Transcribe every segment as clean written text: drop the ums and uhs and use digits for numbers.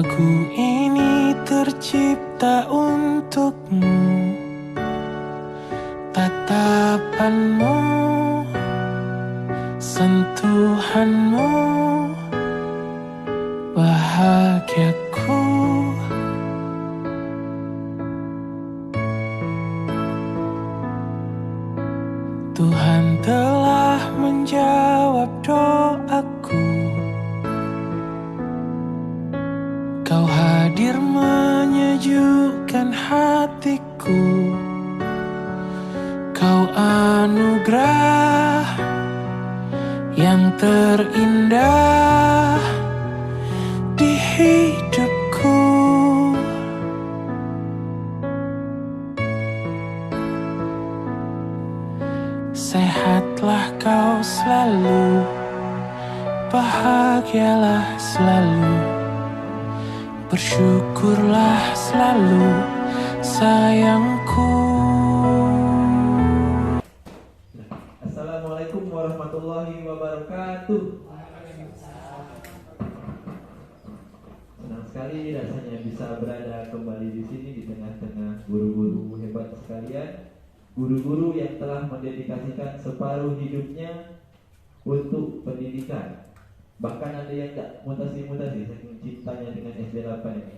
Lagu ini tercipta untukmu, tatapanmu, sentuhanmu, bahagiaku. Tuhan telah menjawab doaku. Kau hadir menyejukkan hatiku. Kau anugerah yang terindah di hidupku. Sehatlah kau selalu, bahagialah selalu, bersyukurlah selalu, sayangku. Assalamualaikum warahmatullahi wabarakatuh. Senang sekali rasanya bisa berada kembali di sini di tengah-tengah guru-guru hebat sekalian, guru-guru yang telah mendedikasikan separuh hidupnya untuk pendidikan. Bahkan ada yang tak mutasi-mutasi saking cintanya dengan SD 8 ini.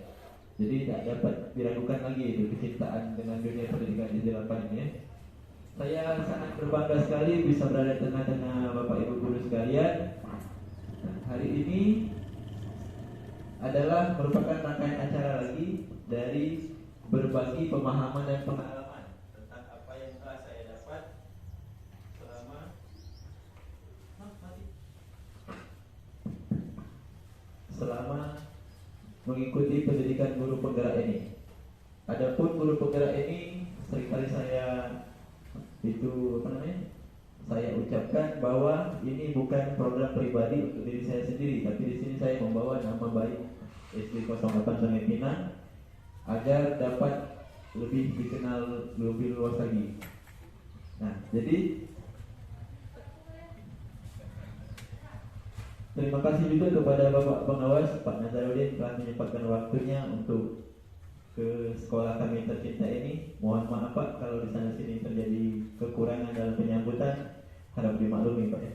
Jadi tak dapat diragukan lagi itu kecintaan dengan dunia pendidikan SD 8 ini. Saya sangat berbangga sekali bisa berada di tengah-tengah Bapak Ibu guru sekalian. Nah, hari ini adalah merupakan rangkaian acara lagi dari berbagi pemahaman dan pengalaman tentang apa yang telah saya dapat selama mengikuti pendidikan guru penggerak ini. Adapun guru penggerak ini seringkali saya saya ucapkan bahwa ini bukan program pribadi untuk diri saya sendiri, tapi di sini saya membawa nama baik SD 08 Sungai Pinang agar dapat lebih dikenal lebih luas lagi. Nah, jadi terima kasih juga kepada Bapak Pengawas Pak Nazarudin telah menyempatkan waktunya untuk ke sekolah kami tercinta ini. Mohon maaf Pak kalau di sana sini terjadi kekurangan dalam penyambutan, harap dimaklumi Pak ya.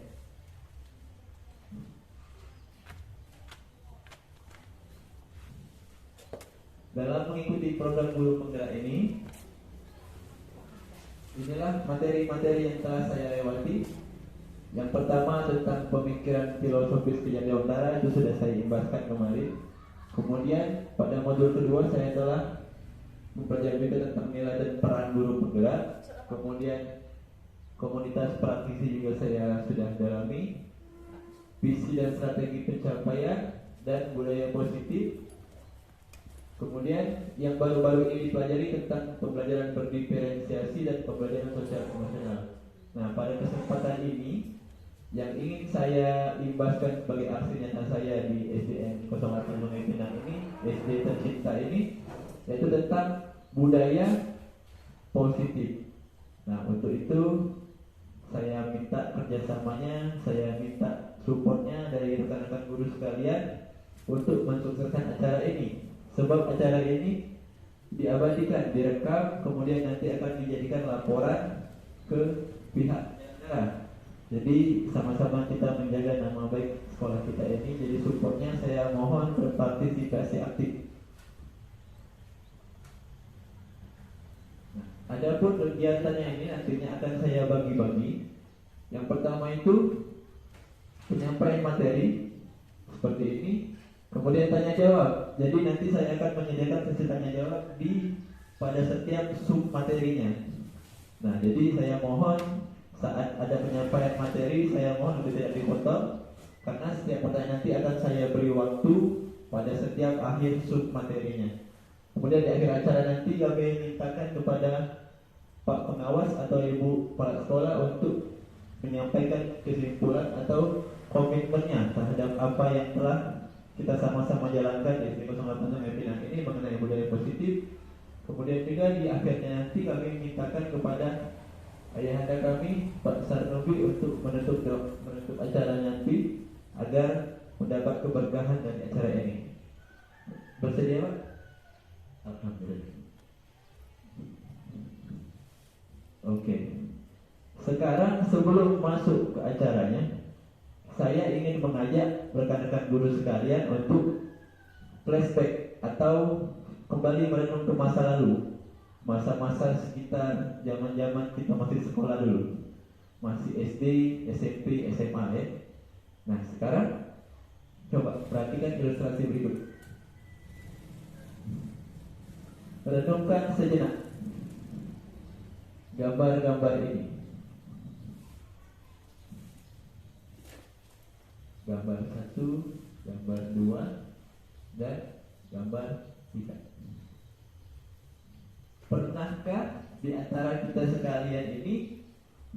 Dalam mengikuti program guru penggerak ini, inilah materi-materi yang telah saya lewati. Yang pertama tentang pemikiran filosofis kejadian utara, itu sudah saya imbaskan kemarin. Kemudian pada modul kedua saya telah mempelajari tentang nilai dan peran guru penggerak. Kemudian komunitas praktisi juga saya sudah dalami, visi dan strategi pencapaian, dan budaya positif. Kemudian yang baru-baru ini dipelajari tentang pembelajaran berdiferensiasi dan pembelajaran sosial emosional. Nah, pada kesempatan ini yang ingin saya imbaskan sebagai aksi nyata saya di SDN 08 Sungai Pinang ini, SD tercinta ini, yaitu tentang budaya positif. Nah, untuk itu saya minta kerjasamanya, saya minta supportnya dari rekan-rekan guru sekalian untuk mensukseskan acara ini. Sebab acara ini diabadikan, direkam, kemudian nanti akan dijadikan laporan ke pihak penyelenggara. Jadi sama-sama kita menjaga nama baik sekolah kita ini. Jadi supportnya saya mohon berpartisipasi aktif. Nah, adapun kegiatannya ini nantinya akan saya bagi-bagi. Yang pertama itu penyampaian materi seperti ini. Kemudian tanya jawab. Jadi nanti saya akan menyediakan sesi tanya jawab pada setiap sub materinya. Nah, jadi saya mohon saat ada penyampaian materi, saya mohon untuk tidak dipotong, karena setiap pertanyaan nanti akan saya beri waktu pada setiap akhir sub materinya. Kemudian di akhir acara nanti kami mintakan kepada Pak Pengawas atau Ibu Kepala Sekolah untuk menyampaikan kesimpulan atau komitmennya terhadap apa yang telah kita sama-sama jalankan di SD 08 Sungai Pinang ini mengenai budaya positif. Kemudian juga di akhirnya nanti kami mintakan kepada ayahanda kami Pak Sarnobi untuk menutup acara nanti agar mendapat keberkahan dari acara ini. Bersedia Pak? Alhamdulillah. Oke. Sekarang sebelum masuk ke acaranya, saya ingin mengajak rekan-rekan guru sekalian untuk flashback atau kembali merenung ke masa lalu, masa-masa sekitar zaman-zaman kita masih sekolah dulu, masih SD, SMP, SMA ya. Nah sekarang coba perhatikan ilustrasi berikut. Renungkan sejenak gambar-gambar ini. Gambar 1, gambar 2, dan gambar 3. Pernahkah di antara kita sekalian ini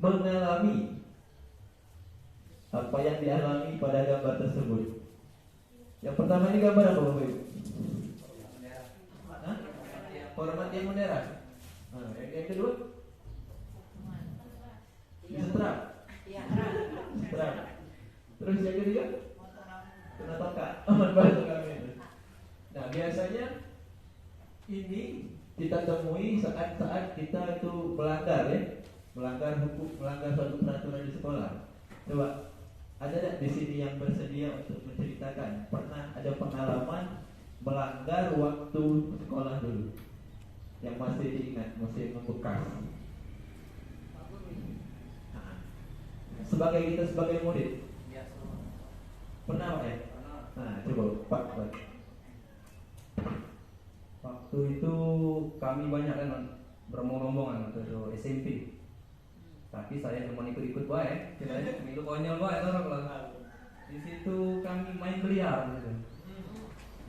mengalami apa yang dialami pada gambar tersebut? Yang pertama ini gambar apa Bapak Ibu? Hormat yang bendera. Yang kedua? Setrap. Setrap. Terus yang ketiga? Kena tongkat. Nah biasanya ini kita temui saat-saat kita itu melanggar ya, melanggar hukum, melanggar suatu peraturan di sekolah. Coba ada tidak di sini yang bersedia untuk menceritakan pernah ada pengalaman melanggar waktu sekolah dulu yang masih diingat, masih membekas? Sebagai kita sebagai murid pernah Pak ya? Nah coba Pak. Waktu itu kami banyak kan beromong-omongan waktu itu SMP. Tapi saya cuma ikut-ikut baik, kiranya itu konyol baik orang lah. Di situ kami main biliar gitu.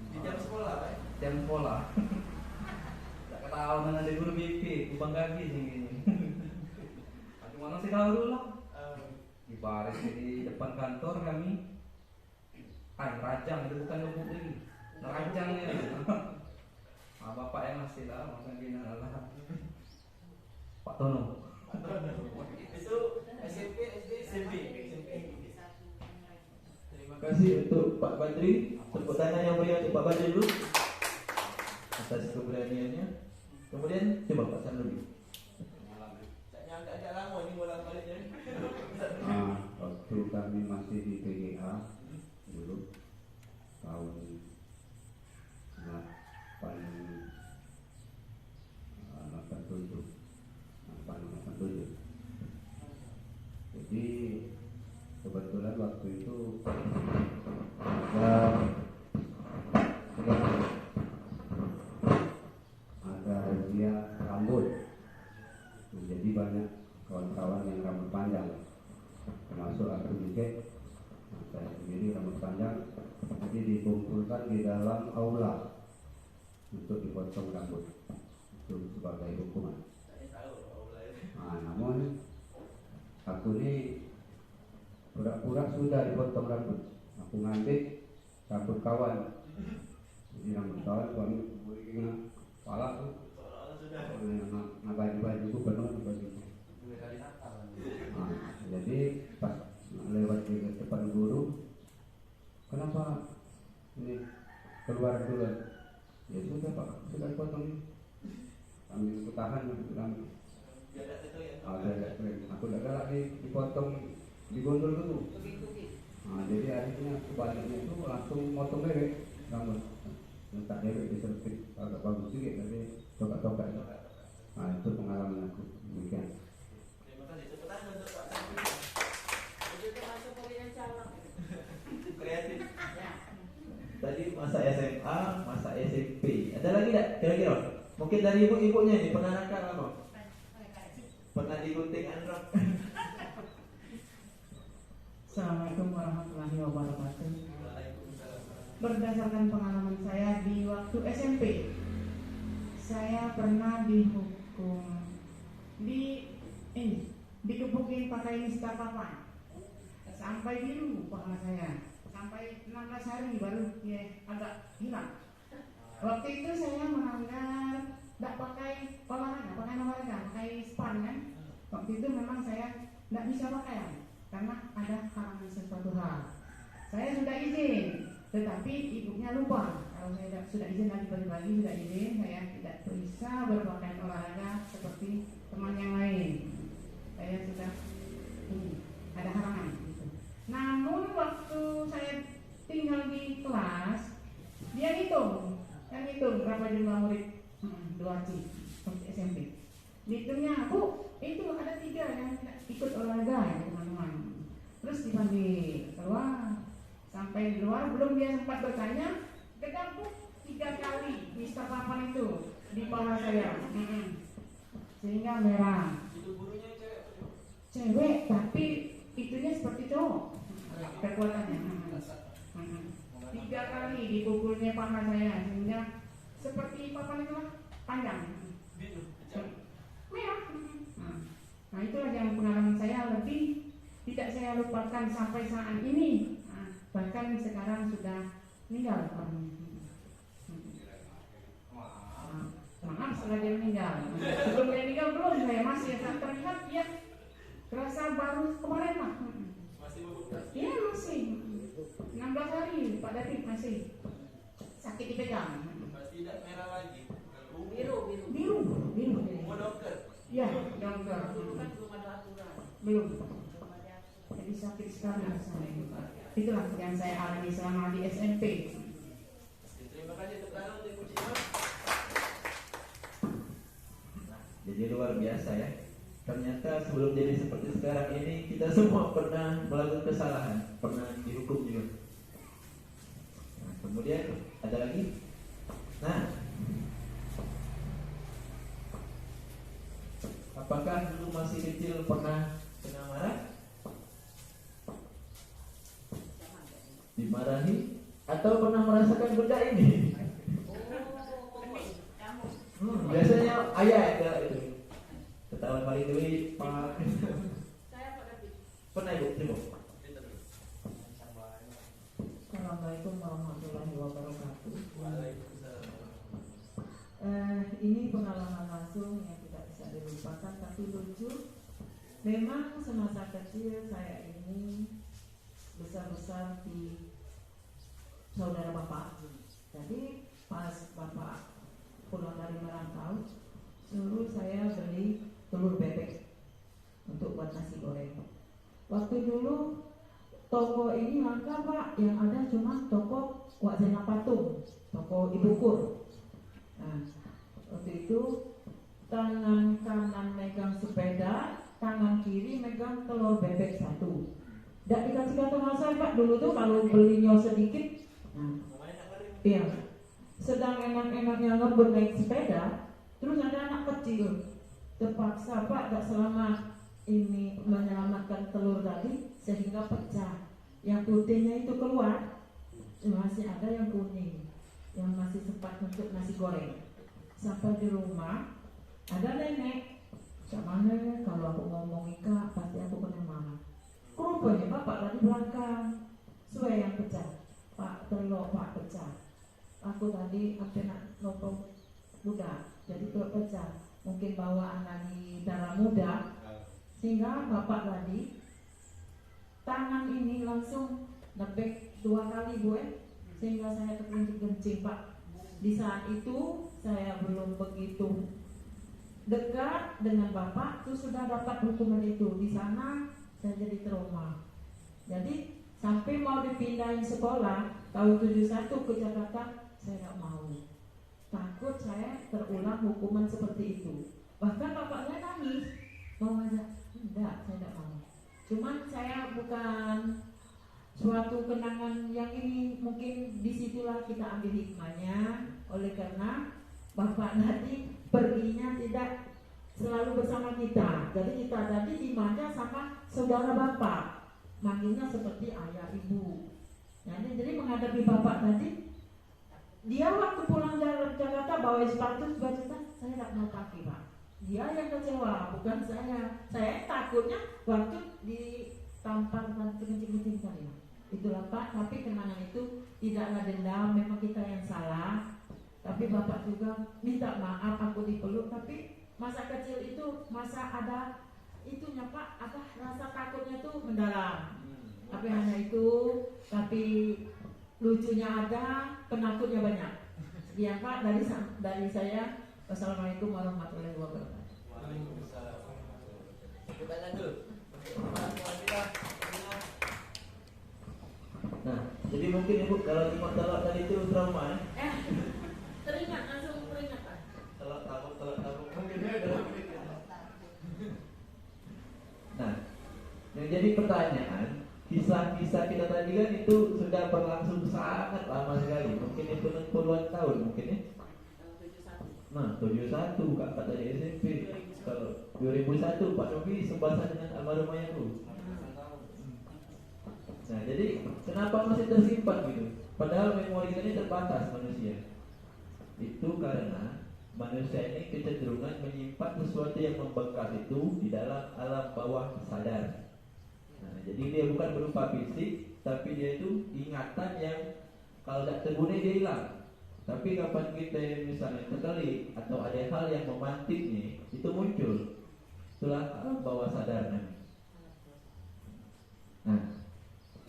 Di jam sekolah Pak? Jam sekolah. Tak ketahuan ada guru BP, kubang kaki sini. Cuma ngasih tahu dulu lah. Di baris di depan kantor kami. Rajang itu bukan lubuk lagi. Rajang ya. Bapak yang masih lah, masa gini lah. Pak Tono. Itu SMP, SD, SMP. Terima kasih untuk Pak Badri. Tepuk tangan yang meriah untuk Pak Badri dulu atas keberaniannya. Kemudian coba Pak Sanudi. Saya agak lama ini bolak baliknya. Waktu kami masih di PGA dulu tahun 87. Jadi kebetulan waktu itu ada dia rambut. Jadi banyak kawan-kawan yang rambut panjang, termasuk aku juga. Saya sendiri rambut panjang, jadi dikumpulkan di dalam aula untuk dipotong rambut itu sebagai hukuman. Namun aku ini pura-pura sudah dipotong rambut. Aku ngambil rambut kawan. Jadi rambut kawan kami berikan kepala tuh. Baju-baju itu penuh di baju. Jadi pas lewat di depan guru, kenapa ini keluar duluan? Ya sudah Pak, sudah dipotong ini. Kami tahan rambut. Aku tidak lagi dipotong, digondol dulu. Jadi akhirnya sebaliknya itu langsung motong lewek rambut. Tak lewek diserpit agak bagus juga, tapi tokak-tokak. Itu pengalaman aku demikian. Terima kasih. Tepuk tangan untuk Pak Sanudi. Itu masuk pokoknya calon. Kreatif. Tadi masa SMA, masa SMP. Ada lagi tak kira-kira? Mungkin dari ibu-ibunya nih pernah nakal apa? Pernah digunting androk. Assalamualaikum warahmatullahi wabarakatuh. Berdasarkan pengalaman saya di waktu SMP, saya pernah dihukum dikepukin pakai mister papan sampai biru kepala saya, sampai 16 hari baru ya agak hilang. Waktu itu saya melanggar, tidak pakai olahraga, pakai span kan. Waktu itu memang saya tidak bisa pakai karena ada halangan sesuatu hal. Saya sudah izin, tetapi ibunya lupa kalau saya sudah izin lagi pagi-pagi, sudah izin, saya tidak bisa berpakaian olahraga seperti teman yang lain. Saya sudah ada halangan gitu. Namun waktu saya tinggal di kelas, dia hitung berapa jumlah murid 2C untuk SMP. Hitungnya, Bu, itu ada 3 yang ikut olahraga ya teman-teman. Terus dipanggil keluar, sampai di luar belum dia sempat bertanya, kedapuk 3 kali Mister Papan itu di bawah saya, sehingga merah. Itu gurunya Cewek, tapi itunya seperti cowok kekuatannya. 3 kali dipukulnya paha saya, sehingga seperti papan itu lah, panjang. Merah. Nah itulah yang pengalaman saya lebih tidak saya lupakan sampai saat ini. Bahkan sekarang sudah meninggal orangnya. Maaf setelah dia meninggal. Sebelum dia meninggal belum, saya masih terlihat dia terasa baru kemarin lah. masih bebukas. Iya masih 16 hari Pak David masih sakit dipegang. Pasti tidak merah lagi. Biru. Mau dokter. Ya, dokter. Belum. Jadi sakit sekali saya. Itulah yang saya alami selama di SMP. Terima kasih untuk Anu untuk Kucing. Jadi luar biasa ya. Ternyata sebelum jadi seperti sekarang ini, kita semua pernah melakukan kesalahan, pernah dihukum juga. Nah, kemudian ada lagi. Nah, apakah dulu masih kecil pernah kena marah? Dimarahi? Atau pernah merasakan benda ini? Biasanya ayah ada itu. Ketahuan paling dulu Pak. Pernah ibu? Ibu? Assalamualaikum warahmatullahi wabarakatuh. Ini pengalaman langsung yang tidak bisa dilupakan tapi lucu. Memang semasa kecil saya ini besar-besar di saudara bapak. Jadi pas bapak pulang dari merantau, suruh saya beli telur bebek untuk buat nasi goreng. Waktu dulu toko ini langka Pak, yang ada cuma toko Wak Zainal Patung, toko Ibu Kur. Nah, waktu itu tangan kanan megang sepeda, tangan kiri megang telur bebek 1. Tidak dikasih kata masa Pak, dulu tuh kalau belinya sedikit, iya, sedang enak-enaknya ngebut naik sepeda, terus ada anak kecil terpaksa Pak gak selamat ini menyelamatkan telur tadi sehingga pecah. Yang putihnya itu keluar, masih ada yang kuning yang masih sempat untuk nasi goreng. Sampai di rumah ada nenek, sama nenek kalau aku ngomong Ika pasti aku kena marah. Rupanya bapak lagi belakang, suai yang pecah, Pak telur Pak pecah. Aku tadi hampir nak nopong muda, jadi telur pecah. Mungkin bawaan lagi darah muda, sehingga bapak tadi tangan ini langsung nebek 2 kali sehingga saya terkencing-kencing Pak. Di saat itu saya belum begitu dekat dengan bapak, itu sudah dapat hukuman itu. Di sana saya jadi trauma. Jadi sampai mau dipindahin sekolah tahun 71 ke Jakarta, saya nggak mau. Takut saya terulang hukuman seperti itu. Bahkan bapak saya nangis, mau ngajak, enggak, saya nggak mau. Cuman saya bukan suatu kenangan yang ini, mungkin disitulah kita ambil hikmahnya. Oleh karena bapak nanti perginya tidak selalu bersama kita. Jadi kita tadi dimanja sama saudara bapak, manggilnya seperti ayah ibu. Jadi menghadapi bapak tadi, dia waktu pulang dari Jakarta bawa sepatu 2 juta, saya tidak mau pakai Pak. Dia yang kecewa, bukan saya. Saya takutnya waktu ditampar dan kencing-kencing saya. Itulah Pak, tapi kenangan itu tidaklah dendam, memang kita yang salah. Tapi bapak juga minta maaf, aku dipeluk. Tapi masa kecil itu, masa ada itunya Pak, ada rasa takutnya itu mendalam. Tapi hanya itu, tapi lucunya ada, penakutnya banyak. Sekian Pak dari saya. Wassalamualaikum warahmatullahi wabarakatuh. Nah, jadi mungkin Ibu kalau cuma telak tadi itu trauma ya? Teringat, langsung teringat Pak. Telak tabuk mungkin ya. Nah, yang jadi pertanyaan, kisah-kisah kita tadi kan itu sudah berlangsung sangat lama sekali. Mungkin itu puluhan tahun mungkin ya. Nah, 71 kakak tadi SMP. Kalau 2001 Pak Novi sebahasa dengan almarhum ayahku. Nah, jadi kenapa masih tersimpan gitu? Padahal memori kita ini terbatas manusia. Itu karena manusia ini kecenderungan menyimpan sesuatu yang membekas itu di dalam alam bawah sadar. Nah, jadi dia bukan berupa fisik, tapi dia itu ingatan yang kalau tidak terguna dia hilang. Tapi kapan kita misalnya terkali atau ada hal yang memantiknya, itu muncul. Itulah alam bawah sadar namanya. Nah,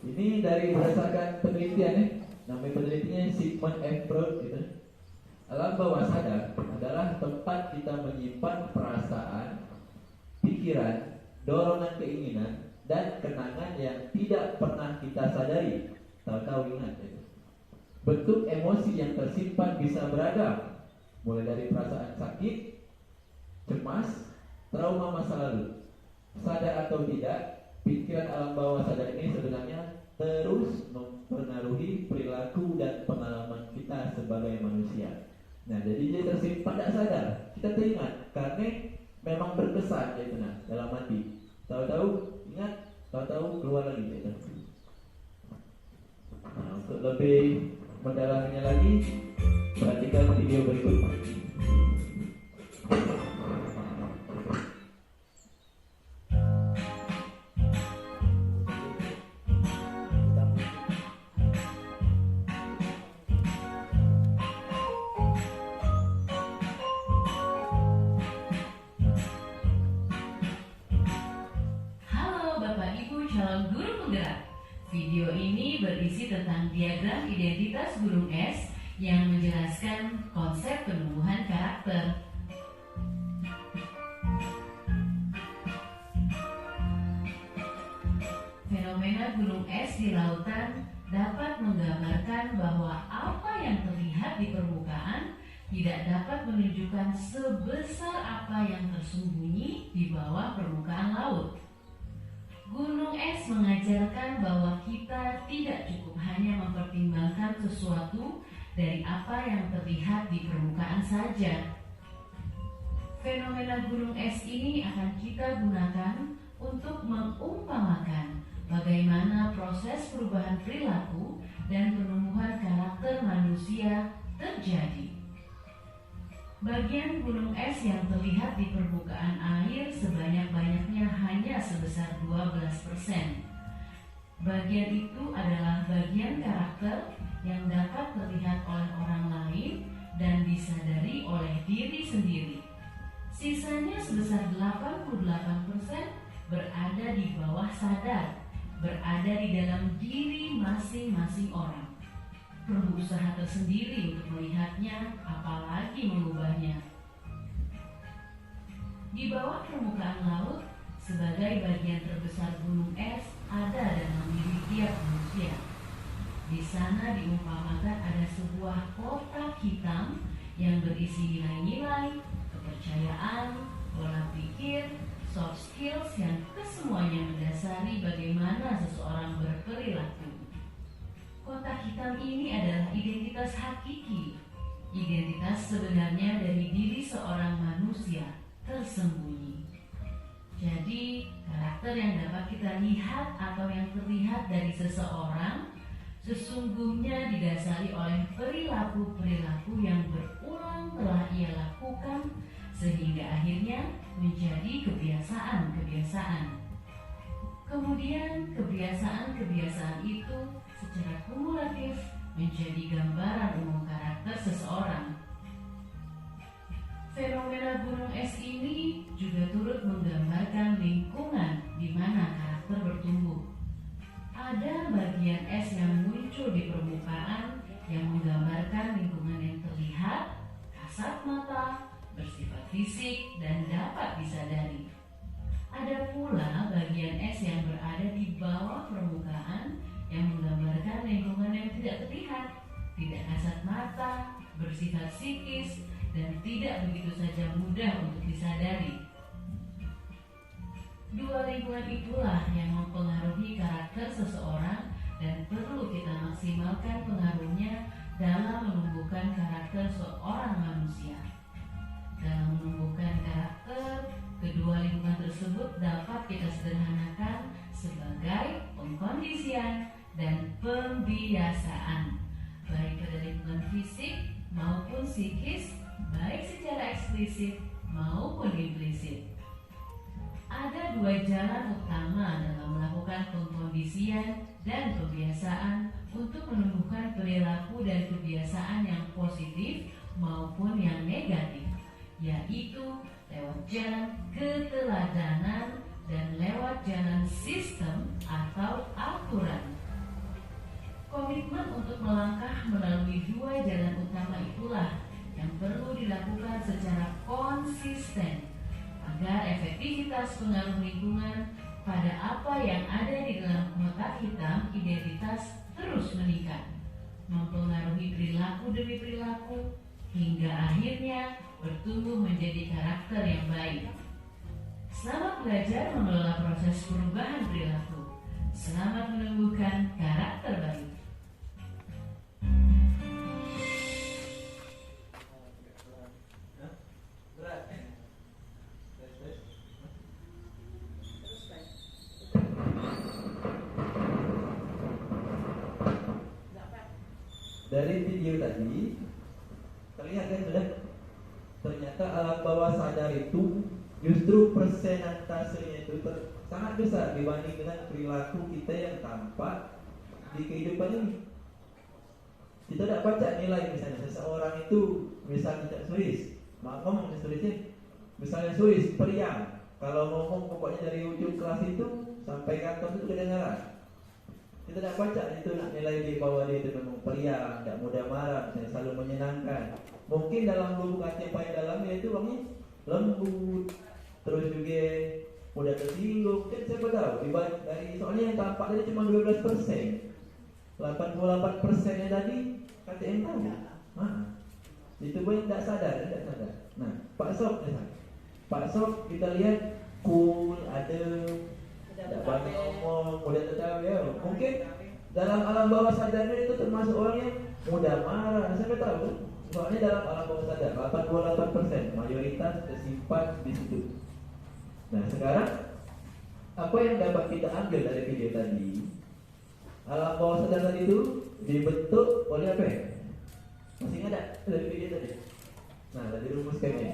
ini dari berdasarkan penelitian ya, namanya penelitiannya Sigmund F. Freud gitu. Alam bawah sadar adalah tempat kita menyimpan perasaan, pikiran, dorongan keinginan, dan kenangan yang tidak pernah kita sadari. Tahu-tahu ingat ya. Bentuk emosi yang tersimpan bisa beragam, mulai dari perasaan sakit, cemas, trauma masa lalu. Sadar atau tidak, pikiran alam bawah sadar ini sebenarnya terus mempengaruhi perilaku dan pengalaman kita sebagai manusia. Nah, jadi dia tersimpan tidak sadar, kita teringat karena memang berkesan ya benar dalam hati. Tahu-tahu ingat, tahu-tahu keluar lagi ya. Nah, untuk lebih mendalaminya lagi, perhatikan video berikut. Halo Bapak Ibu calon guru penggerak. Video ini berisi tentang diagram identitas gunung es yang menjelaskan konsep penumbuhan karakter. Fenomena gunung es di lautan dapat menggambarkan bahwa apa yang terlihat di permukaan tidak dapat menunjukkan sebesar apa yang tersembunyi di bawah permukaan laut. Gunung es mengajarkan bahwa kita tidak cukup hanya mempertimbangkan sesuatu dari apa yang terlihat di permukaan saja. Fenomena gunung es ini akan kita gunakan untuk mengumpamakan bagaimana proses perubahan perilaku dan penumbuhan karakter manusia terjadi. Bagian gunung es yang terlihat di permukaan air sebanyak-banyaknya hanya sebesar 12%. Bagian itu adalah bagian karakter yang dapat terlihat oleh orang lain dan disadari oleh diri sendiri. Sisanya sebesar 88% berada di bawah sadar, berada di dalam diri masing-masing orang. Perlu usaha tersendiri untuk melihatnya, apalagi mengubahnya. Di bawah permukaan laut, sebagai bagian terbesar gunung es, ada dalam diri tiap manusia. Di sana diumpamakan ada sebuah kotak hitam yang berisi nilai-nilai, kepercayaan, pola pikir, soft skills yang kesemuanya mendasari bagaimana seseorang berperilaku. Kotak hitam ini adalah identitas hakiki, identitas sebenarnya dari diri seorang manusia tersembunyi. Jadi, karakter yang dapat kita lihat atau yang terlihat dari seseorang sesungguhnya didasari oleh perilaku-perilaku yang berulang telah ia lakukan sehingga akhirnya menjadi kebiasaan-kebiasaan. Kemudian kebiasaan-kebiasaan itu secara kumulatif menjadi gambaran umum karakter seseorang. Fenomena gunung es ini juga turut menggambarkan lingkungan di mana karakter bertumbuh. Ada bagian es yang muncul di permukaan yang menggambarkan lingkungan yang terlihat, kasat mata, bersifat fisik, dan dapat disadari. Ada pula bagian es yang berada di bawah permukaan yang menggambarkan lingkungan yang tidak terlihat, tidak kasat mata, bersifat psikis, dan tidak begitu saja mudah untuk disadari. Dua lingkungan itulah yang mempengaruhi karakter seseorang dan perlu kita maksimalkan pengaruhnya dalam menumbuhkan karakter seorang manusia. Dalam menumbuhkan karakter, kedua lingkungan tersebut dapat kita sederhanakan sebagai pengkondisian dan pembiasaan, baik pada lingkungan fisik maupun psikis, baik secara eksplisit maupun implisit. Ada dua jalan utama dalam melakukan pengkondisian dan pembiasaan untuk menumbuhkan perilaku dan kebiasaan yang positif maupun yang negatif, yaitu lewat jalan keteladanan dan lewat jalan sistem atau aturan. Komitmen untuk melangkah melalui dua jalan utama itulah yang perlu dilakukan secara konsisten agar efektivitas pengaruh lingkungan pada apa yang ada di dalam kotak hitam identitas terus meningkat, mempengaruhi perilaku demi perilaku, hingga akhirnya bertumbuh menjadi karakter yang baik. Selamat belajar mengelola proses perubahan perilaku. Selamat menumbuhkan karakter baik. Dari video tadi terlihat kan sudah, ternyata alam bawah sadar itu justru persentasenya itu sangat besar dibanding dengan perilaku kita yang tampak di kehidupan ini. Kita tidak baca nilai misalnya seseorang itu misalnya tidak Swiss, ngomong Swiss, misalnya Swiss periang, kalau ngomong pokoknya dari ujung kelas itu sampai kantor itu kedengaran. Kita tidak baca itu nak nilai di bawah dia itu memang periang, tidak mudah marah, misalnya selalu menyenangkan. Mungkin dalam lubuk hati yang paling dalam itu orangnya lembut, terus juga mudah tersinggung. Kan siapa tahu dari soalnya yang tampak tadi cuma 12%, 88%-nya tadi KTM tahu. Itu pun tidak sadar. Nah, Pak Sob kita lihat cool, adem, tidak banyak ngomong, mudah tertawa ya. Mungkin dalam alam bawah sadarnya itu termasuk orang yang mudah marah. Saya tahu, soalnya dalam alam bawah sadar 88% mayoritas tersimpan di situ. Nah sekarang apa yang dapat kita ambil dari video tadi? Alam bawah sadar tadi itu dibentuk oleh apa ya? Masih ada dari video tadi? Nah tadi rumuskannya,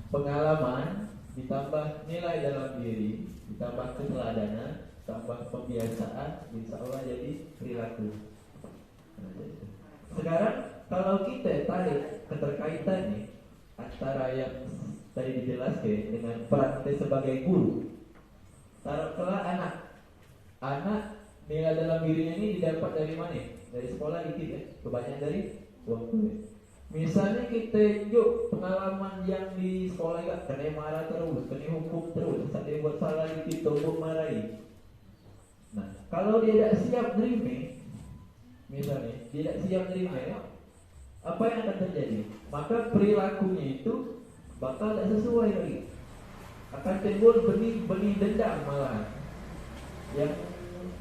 pengalaman ditambah nilai dalam diri, ditambah keteladanan, tambah pembiasaan, insya Allah jadi perilaku. Sekarang kalau kita tarik keterkaitannya antara yang tadi dijelaskan dengan peran kita sebagai guru, taruhlah anak nilai dalam dirinya ini didapat dari mana? Dari sekolah dikit ya, kebanyakan dari uang kuliah. Misalnya kita tunjuk pengalaman yang di sekolah juga, kena marah terus, kena hukum terus, saat dia buat salah dikit, tombol marahi. Nah, kalau dia tidak siap nerima, misalnya dia tidak siap nerima, apa yang akan terjadi? Maka perilakunya itu bakal tidak sesuai lagi. Akan timbul benih dendam malah, yang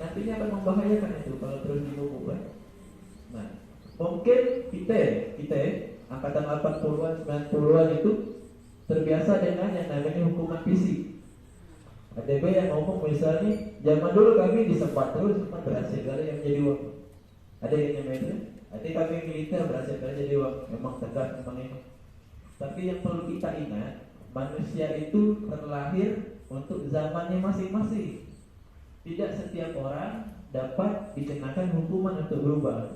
nantinya akan membahayakan itu kalau terus dibukukan. Nah, mungkin kita angkatan 80-an, 90-an itu terbiasa dengan yang namanya hukuman fisik. Ada yang ngomong misalnya, zaman dulu kami disempat terus, berhasil kali yang jadi uang. Ada yang namanya, ada kami militer berhasil kali jadi uang. Memang tegas memang ini. Tapi yang perlu kita ingat, manusia itu terlahir untuk zamannya masing-masing. Tidak setiap orang dapat dikenakan hukuman untuk berubah.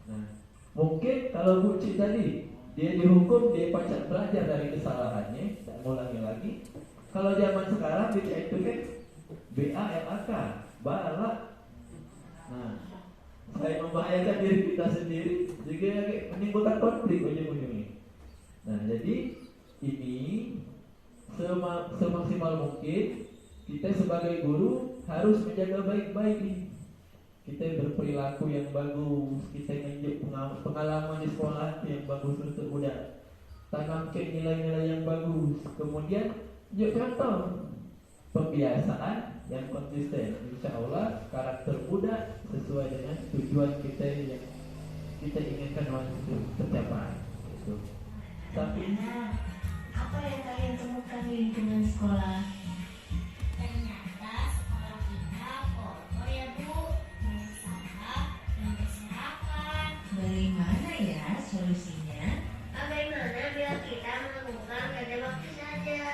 Nah, mungkin kalau bucin tadi dia dihukum, dia pacak belajar dari kesalahannya, tidak mengulangi lagi. Kalau zaman sekarang BCA itu kan BALAK, balak. Nah, saya membahayakan diri kita sendiri juga menimbulkan konflik ujung-ujungnya. Nah, jadi ini semaksimal mungkin kita sebagai guru harus menjaga baik-baik nih. Kita berperilaku yang bagus, kita menunjuk pengalaman di sekolah yang bagus untuk budak, tanamkan nilai-nilai yang bagus, kemudian tunjuk contoh pembiasaan yang konsisten. Insya Allah karakter budak sesuai dengan tujuan kita yang kita inginkan untuk tercapai. Gitu. Tapi apa yang kalian temukan di lingkungan sekolah? Ternyata sekolah kita kotor ya Bu, banyak sampah dan berserakan. Bagaimana ya solusinya? Bagaimana bila kita melakukan pada waktu saja?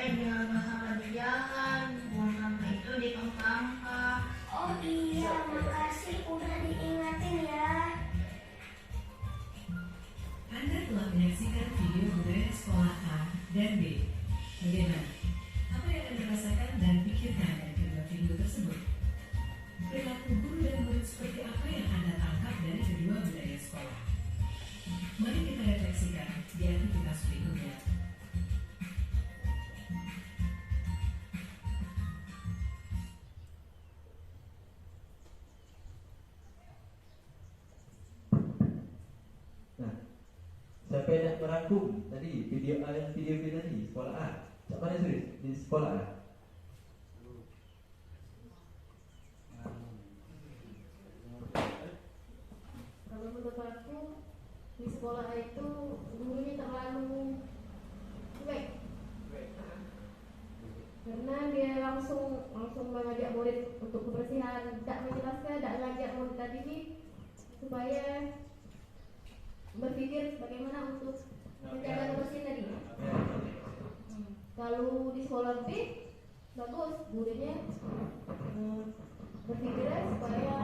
Jangan masalah di jalan, buang sampah itu di tong sampah. Oh iya, makasih udah diingatin ya. Anda telah menyaksikan video budaya sekolah A dan B. Bagaimana? Apa yang Anda rasakan dan pikirkan dari kedua video tersebut? Perilaku guru dan murid seperti apa yang Anda tangkap dari kedua budaya sekolah? Mari kita refleksikan di aktivitas berikutnya. siapa yang nak merangkum tadi video A dan video B tadi sekolah A? Macam mana tulis di sekolah A? Kalau menurut aku di sekolah itu gurunya terlalu cuek, karena dia langsung mengajak murid untuk kebersihan, tidak menjelaskan, tidak mengajak murid tadi ini supaya berpikir bagaimana untuk menjaga kebersihan tadi. Kalau di sekolah B bagus, gurunya berpikirnya supaya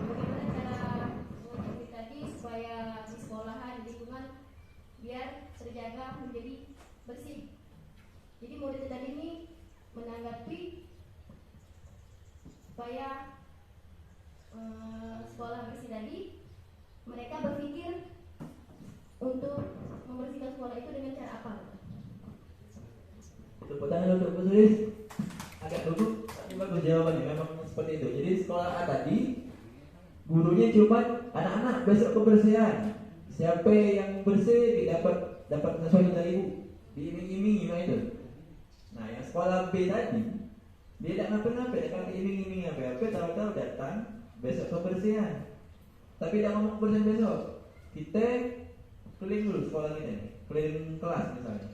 bagaimana cara mengikuti tadi supaya di sekolahan, di lingkungan biar terjaga menjadi bersih. Jadi murid tadi ini menanggapi supaya sekolah bersih tadi, mereka berpikir untuk membersihkan sekolah itu dengan cara apa? Tepuk tangan untuk penulis. Agak gugup, tapi bagus jawabannya. Memang seperti itu. Jadi sekolah A tadi gurunya cuma anak-anak besok kebersihan. Siapa yang bersih dapat sesuatu dari ibu. Diiming-imingi itu. Nah, yang sekolah B tadi dia tidak ngapa-ngapa, dia kan diiming-imingi apa-apa, tahu-tahu datang besok kebersihan. Tapi tidak ngomong kebersihan besok. Kita keliling dulu sekolah kita nih, keliling kelas misalnya.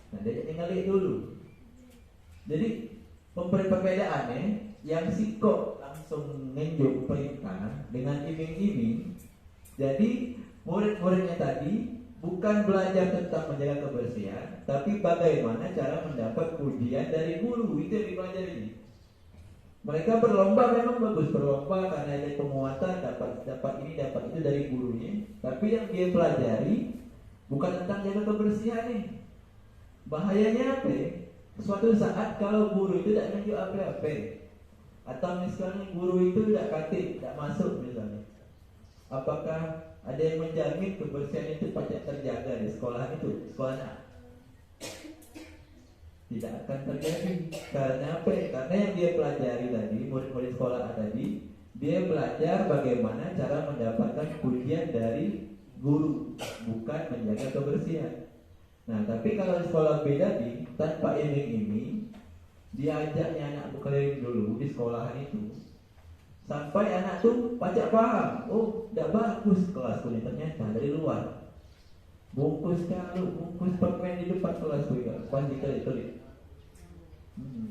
Nah, dia tinggalin dulu. Jadi perbedaannya yang sikok langsung ngenjuk perintah dengan iming-iming. Jadi murid-muridnya tadi bukan belajar tentang menjaga kebersihan, tapi bagaimana cara mendapat pujian dari guru. Itu yang dipelajari. Mereka berlomba, memang bagus berlomba karena ada penguatan, dapat ini dapat itu dari gurunya. Tapi yang dia pelajari bukan tentang jaga kebersihan nih. Bahayanya apa? Suatu saat kalau guru itu tidak menunjuk apa-apa, atau misalnya guru itu tidak katib, tidak masuk misalnya, apakah ada yang menjamin kebersihan itu pasti terjaga di sekolah itu, sekolahnya? Tidak akan terjadi. Karena apa? Karena yang dia pelajari tadi, murid-murid sekolah A tadi, dia belajar bagaimana cara mendapatkan pujian dari guru, bukan menjaga kebersihan. Nah, tapi kalau di sekolah B tadi, tanpa iming-iming, diajaknya anak berkeliling dulu di sekolahan itu, sampai anak tuh pacak paham. Oh, tidak bagus kelasku ini ternyata dari luar. Bungkus kalau bungkus permen di depan kelasku juga pasti kali.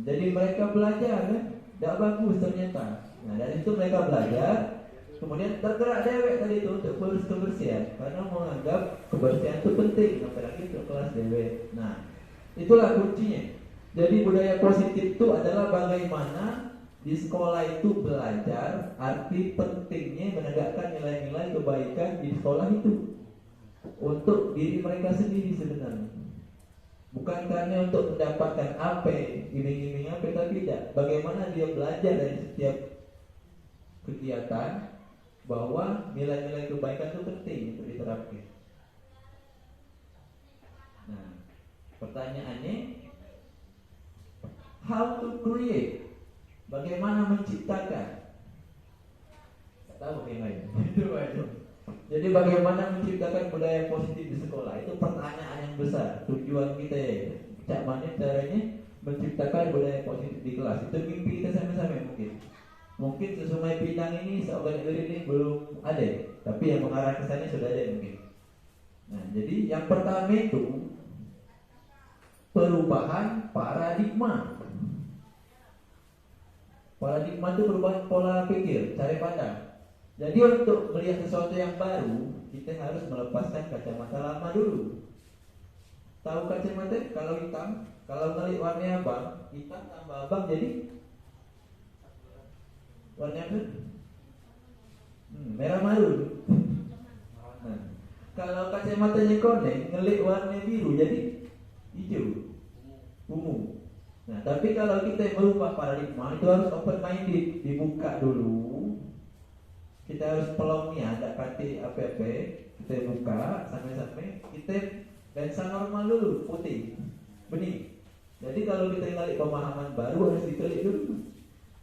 Jadi mereka belajar kan, tidak bagus ternyata. Nah, dari itu mereka belajar. Kemudian tergerak dewek tadi itu untuk urus kebersihan, karena menganggap kebersihan itu penting, apalagi untuk kelas dewek. Nah, itulah kuncinya. Jadi budaya positif itu adalah bagaimana di sekolah itu belajar arti pentingnya menegakkan nilai-nilai kebaikan di sekolah itu untuk diri mereka sendiri sebenarnya. Bukan karena untuk mendapatkan apa, iming-iming apa, tapi tidak. Bagaimana dia belajar dari setiap kegiatan bahwa nilai-nilai kebaikan itu penting untuk diterapkan. Nah, pertanyaannya, how to create? Bagaimana menciptakan? Tak tahu yang lain. Itu aja. Jadi bagaimana menciptakan budaya positif di sekolah? Itu pertanyaan yang besar. Tujuan kita ya, cak mana caranya menciptakan budaya positif di kelas. Itu mimpi kita sama-sama mungkin. Mungkin sesungai Pinang ini, seorganik ini belum ada, tapi yang mengarah ke sana sudah ada mungkin. Nah, jadi yang pertama itu perubahan paradigma. Paradigma itu perubahan pola pikir, cara pandang. Jadi untuk melihat sesuatu yang baru, kita harus melepaskan kacamata lama dulu. Tahu kacamata? Kalau hitam, kalau ngelihat warnanya abang, hitam tambah abang jadi warna apa? Merah marun. Nah, kalau kacamatanya koneng, ngelihat warna biru jadi hijau, ungu. Nah, tapi kalau kita merubah paradigma itu harus open minded, dibuka dulu. Kita harus pelong nih, ada kata apa-apa, kita buka sampai-sampai kita lensa normal dulu, putih, bening. Jadi kalau kita ngalik pemahaman baru harus ditelik dulu.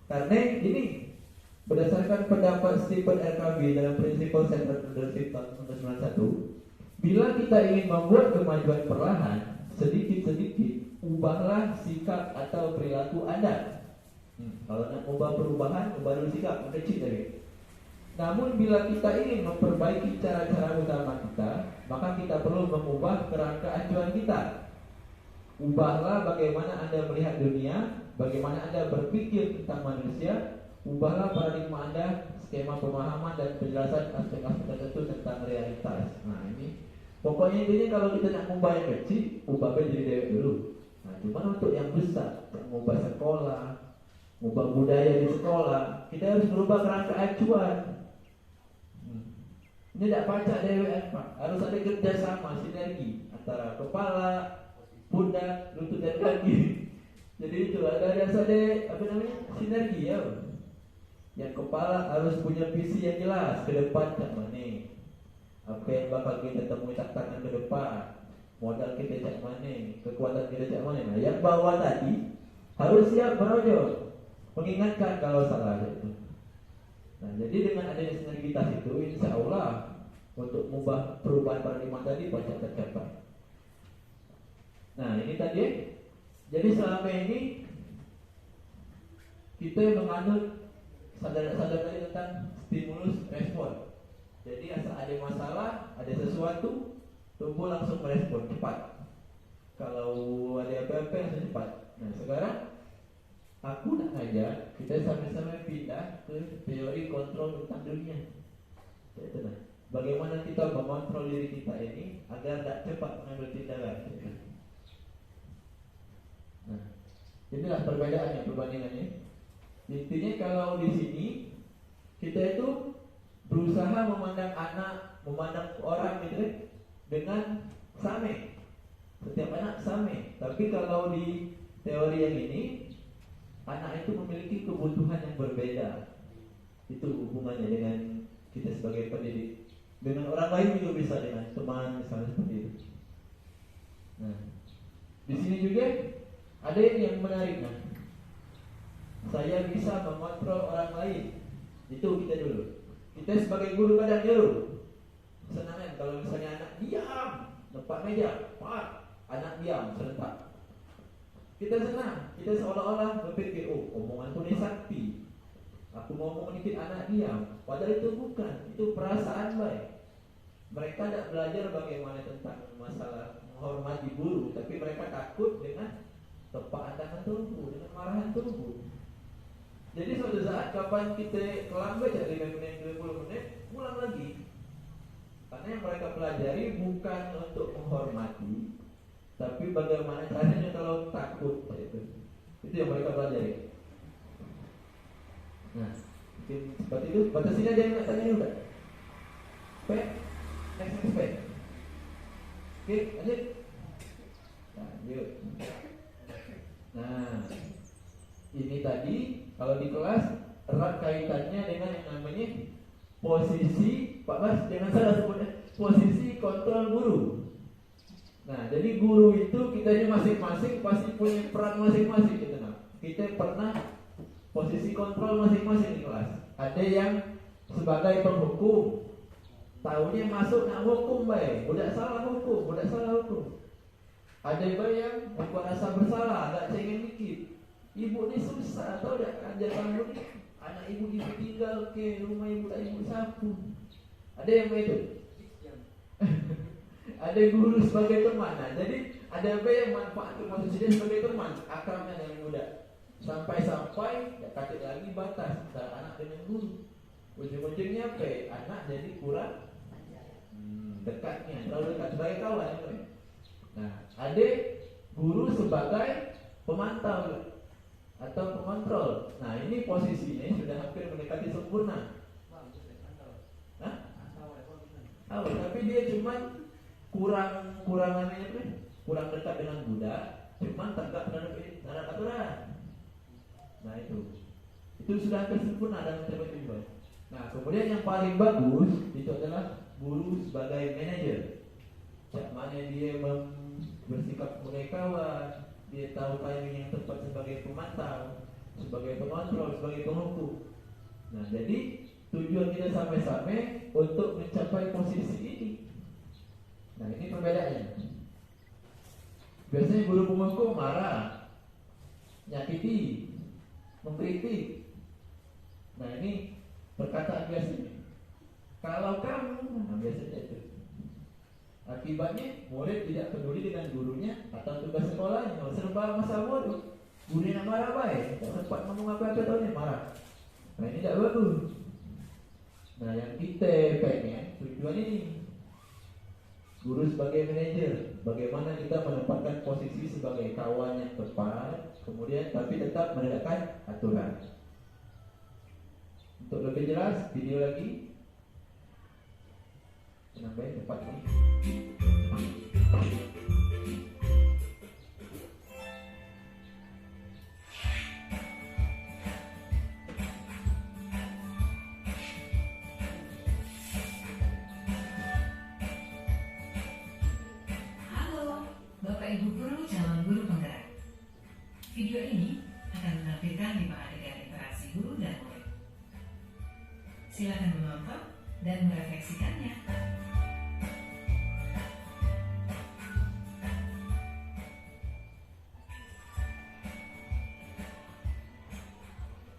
Karena ini berdasarkan pendapat Stephen R. Covey dalam Principles Centered Leadership tahun 1991, bila kita ingin membuat kemajuan perlahan, sedikit-sedikit ubahlah sikap atau perilaku Anda. Kalau nak ubah perubahan, ubah dulu sikap, kecil tadi. Namun bila kita ingin memperbaiki cara-cara utama kita, maka kita perlu mengubah kerangka acuan kita. Ubahlah bagaimana Anda melihat dunia, bagaimana Anda berpikir tentang manusia. Ubahlah paradigma Anda, skema pemahaman dan penjelasan aspek-aspek tertentu tentang realitas. Nah ini, pokoknya intinya kalau kita nak mengubah yang kecil, ubah jadi dewek dulu. Nah cuman untuk yang besar, mengubah sekolah, mengubah budaya di sekolah, kita harus berubah kerangka acuan. Ini tidak pacak dewek Pak. Harus ada kerjasama, sinergi antara kepala, pundak, lutut dan kaki. Jadi itu ada sinergi ya. Yang kepala harus punya visi yang jelas ke depan cak mana. Apa yang bakal kita temui tantangan ke depan. Modal kita cak mana, kekuatan kita cak mana. Nah, yang bawah tadi harus siap merojok, mengingatkan kalau salah itu. Nah, jadi dengan adanya sinergitas itu, insya Allah untuk mengubah perubahan paradigma tadi pasti tercapai. Nah, ini tadi. Jadi selama ini kita menganut sadar tadi tentang stimulus respon. Jadi asal ada masalah, ada sesuatu, tubuh langsung merespon cepat. Kalau ada apa-apa langsung cepat. Nah, sekarang aku nak ngajak kita sama-sama pindah ke teori kontrol tentang dunia. Itu nah. Bagaimana kita mengontrol diri kita ini agar tak cepat mengambil tindakan. Nah, inilah perbedaannya, perbandingannya. Intinya kalau di sini kita itu berusaha memandang anak, memandang orang gitu dengan sama. Setiap anak sama. Tapi kalau di teori yang ini, anak itu memiliki kebutuhan yang berbeda. Itu hubungannya dengan kita sebagai pendidik. Dengan orang lain juga bisa, dengan teman misalnya seperti itu. Nah, di sini juga ada yang menarik. Nah, saya bisa mengontrol orang lain. Itu kita dulu. Kita sebagai guru kadang nyuruh. Senang kalau misalnya anak diam, tempat meja, Pak, anak diam serentak. Kita senang, kita seolah-olah berpikir, oh omonganku ini sakti. Aku ngomong dikit anak diam. Padahal itu bukan, itu perasaan baik. Mereka tidak belajar bagaimana tentang masalah menghormati guru, tapi mereka takut dengan tepaan tangan tubuh, dengan marahan tubuh. Jadi suatu saat kapan kita kelambat 5 menit, 20 menit, pulang lagi. Karena yang mereka pelajari bukan untuk menghormati, tapi bagaimana caranya kalau takut. Itu yang mereka pelajari. Nah, mungkin seperti itu. Batasin aja yang nak tanya juga. Next. Oke, lanjut. Lanjut. Nah, ini tadi kalau di kelas erat kaitannya dengan yang namanya posisi, Pak Bas, jangan salah sebutnya, posisi kontrol guru. Nah, jadi guru itu kitanya masing-masing pasti punya peran masing-masing gitu. Nah, kita pernah posisi kontrol masing-masing di kelas. Ada yang sebagai penghukum, tahunya masuk nak hukum baik, budak salah hukum, budak salah hukum. Ada yang membuat rasa bersalah, agak cengeng dikit. Ibu ni susah, tahu tak ajar kamu ni, anak ibu tinggal ke rumah ibu tak ibu sapu. Ada yang begitu. Ada guru sebagai teman. Nah, jadi ada yang manfaat posisi dia sebagai teman, akrabnya dengan budak. Sampai-sampai tak kata lagi batas antara anak dengan guru. Ujung-ujungnya apa? Anak jadi kurang dekatnya, terlalu dekat sebagai kawan. Nah, ada guru sebagai pemantau atau pengontrol. Nah, ini posisinya sudah hampir mendekati sempurna. Hah? Tapi dia cuman kurang namanya apa? Kurang dekat dengan budak, cuman tegak terhadap aturan. Nah, itu sudah hampir sempurna dalam tiba-tiba. Nah, kemudian yang paling bagus itu adalah guru sebagai manajer. Cak mana dia bersikap sebagai kawan, dia tahu timing yang tepat sebagai pemantau, sebagai pengontrol, sebagai penghukum. Nah, jadi tujuan kita sama-sama untuk mencapai posisi ini. Nah, ini perbedaannya. Biasanya guru penghukum marah, nyakiti, mengkritik. Nah, ini perkataan biasanya. Kalau kamu, nah biasanya itu. Akibatnya murid tidak peduli dengan gurunya atau tugas sekolahnya. Serba masa bodoh. Gurunya marah baik, tak sempat ngomong apa-apa tahunya marah. Nah, ini tidak bagus. Nah, yang kita pengen tujuan ini. Guru sebagai manajer, bagaimana kita menempatkan posisi sebagai kawan yang tepat, kemudian tapi tetap menegakkan aturan. Untuk lebih jelas, video lagi. Tenang baik, cepat nih. Halo, Bapak Ibu Guru calon guru penggerak. Video ini akan menampilkan 5 adegan interaksi guru dan murid. Silakan menonton dan merefleksikannya.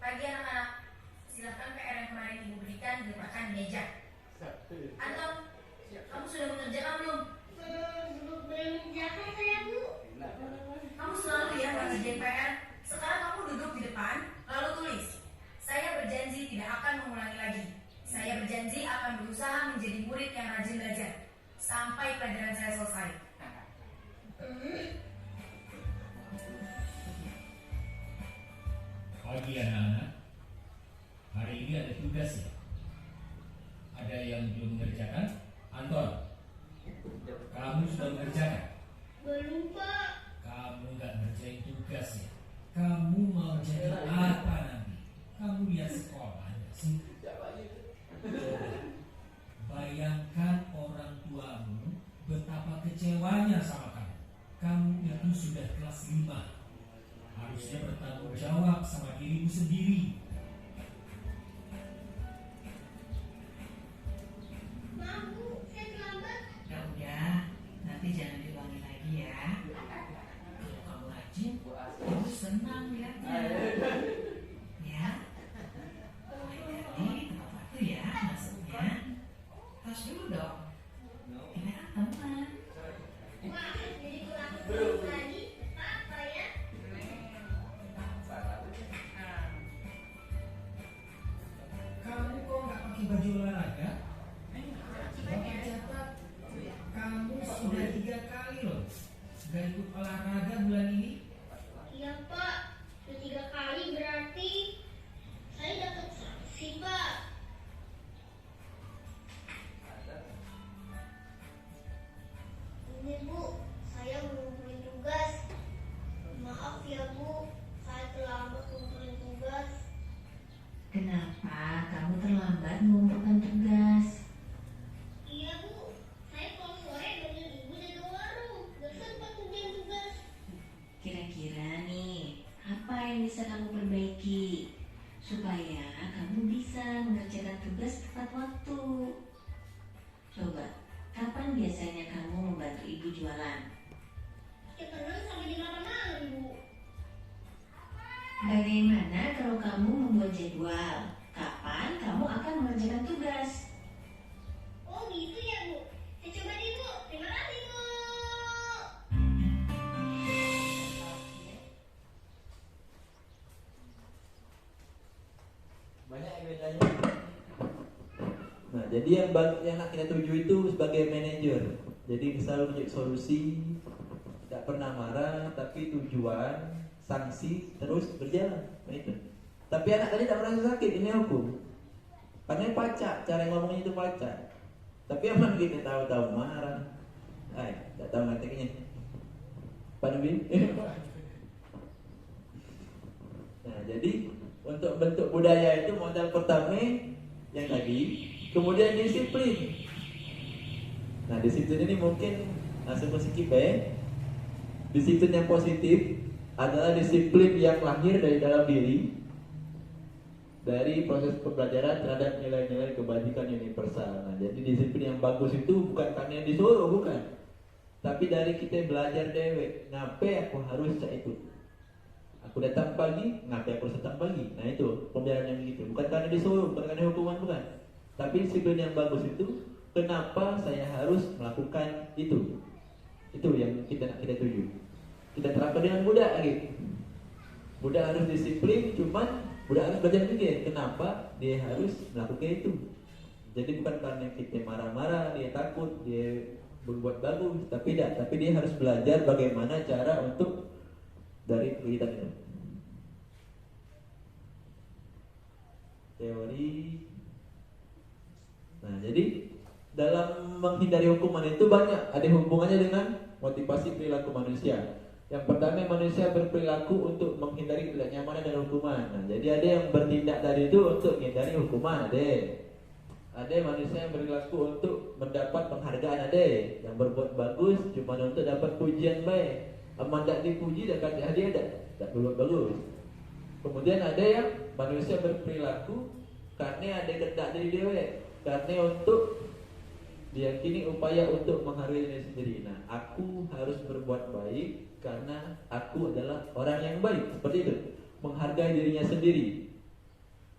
Pagi anak-anak, silakan PR yang kemarin ibu berikan diletakkan di meja. Anton, kamu sudah mengerjakan belum? Belum mengerjakan saya, Bu. Kamu selalu ya ngerjain PR. Sekarang kamu duduk di depan, lalu tulis. Saya berjanji tidak akan mengulangi lagi. Saya berjanji akan berusaha menjadi murid yang rajin belajar sampai pelajaran saya selesai. Pagi anak-anak, hari ini ada tugas ya. Ada yang belum mengerjakan? Anton, kamu sudah mengerjakan? Belum, Pak. Kamu nggak ngerjain tugas ya? Kamu mau jadi apa nanti? Kamu lihat sekolahnya sih. Bayangkan orang tuamu betapa kecewanya sama kamu. Kamu itu sudah kelas 5. Harusnya bertanggung jawab sama dirimu sendiri. Maaf, Bu, saya terlambat. Ya udah, nanti jangan diulangi lagi ya. Kalau kamu rajin, ibu senang lihatnya. Ya, hati-hati tepat waktu ya masuknya. Tas dulu dong. Kita kan teman. Wah, jadi kurang terus lagi. Apa ya? Kamu kok nggak pakai baju olahraga? Bapak catat, kamu sudah 3 kali loh nggak ikut olahraga bulan ini. Iya, Pak. Sudah 3 kali berarti saya dapat sanksi, Pak. Ini, Bu, saya mengumpulkan tugas. bisa kamu perbaiki supaya kamu bisa mengerjakan tugas tepat waktu. Coba, kapan biasanya kamu membantu ibu jualan? Ya kadang sampai jam 8 malam, Bu. Bagaimana kalau kamu membuat jadwal? Kapan kamu akan mengerjakan tugas? Oh gitu ya, Bu. Saya coba deh, Bu. Terima kasih, Bu. Banyak bedanya. Nah, jadi yang nak kita tuju itu sebagai manajer. Jadi selalu menunjuk solusi, tidak pernah marah, tapi tujuan, sanksi terus berjalan. Nah, itu. Tapi anak tadi tidak merasa sakit, ini hukum. Karena pacak, cara ngomongnya itu pacak. Tapi aman kita tahu-tahu marah. Tak tahu ngateknya. Panubin. Nah, jadi untuk bentuk budaya itu modal pertama yang tadi, kemudian disiplin. Nah, disiplin ini mungkin langsung skip ya. Disiplin yang positif adalah disiplin yang lahir dari dalam diri, dari proses pembelajaran terhadap nilai-nilai kebajikan universal. Nah, jadi disiplin yang bagus itu bukan karena yang disuruh, bukan. Tapi dari kita belajar dewek, ngapain aku harus cak itu. Aku datang pagi, ngapain aku harus datang pagi. Nah, itu pembelajaran yang begitu. Bukan karena disuruh, bukan karena hukuman, bukan. Tapi disiplin yang bagus itu, kenapa saya harus melakukan itu. Itu yang kita tuju. Kita terapkan dengan budak gitu. Budak harus disiplin, cuman budak harus belajar juga kenapa dia harus melakukan itu. Jadi bukan karena kita marah-marah, dia takut, dia berbuat bagus, tapi tidak. Tapi dia harus belajar bagaimana cara untuk dari kegiatan itu. Teori. Nah, jadi dalam menghindari hukuman itu banyak ada hubungannya dengan motivasi perilaku manusia. Yang pertama, manusia berperilaku untuk menghindari ketidaknyamanan dan hukuman. Nah, jadi ada yang bertindak tadi itu untuk menghindari hukuman, ada manusia yang berperilaku untuk mendapat penghargaan, ada yang berbuat bagus cuma untuk dapat pujian baik. Aman tak dipuji dan kasih hadiah tak berbuat bagus. Kemudian ada yang manusia berperilaku karena ada kehendak dari dewek, karena untuk diyakini upaya untuk menghargai diri sendiri. Nah, aku harus berbuat baik karena aku adalah orang yang baik. Seperti itu, menghargai dirinya sendiri.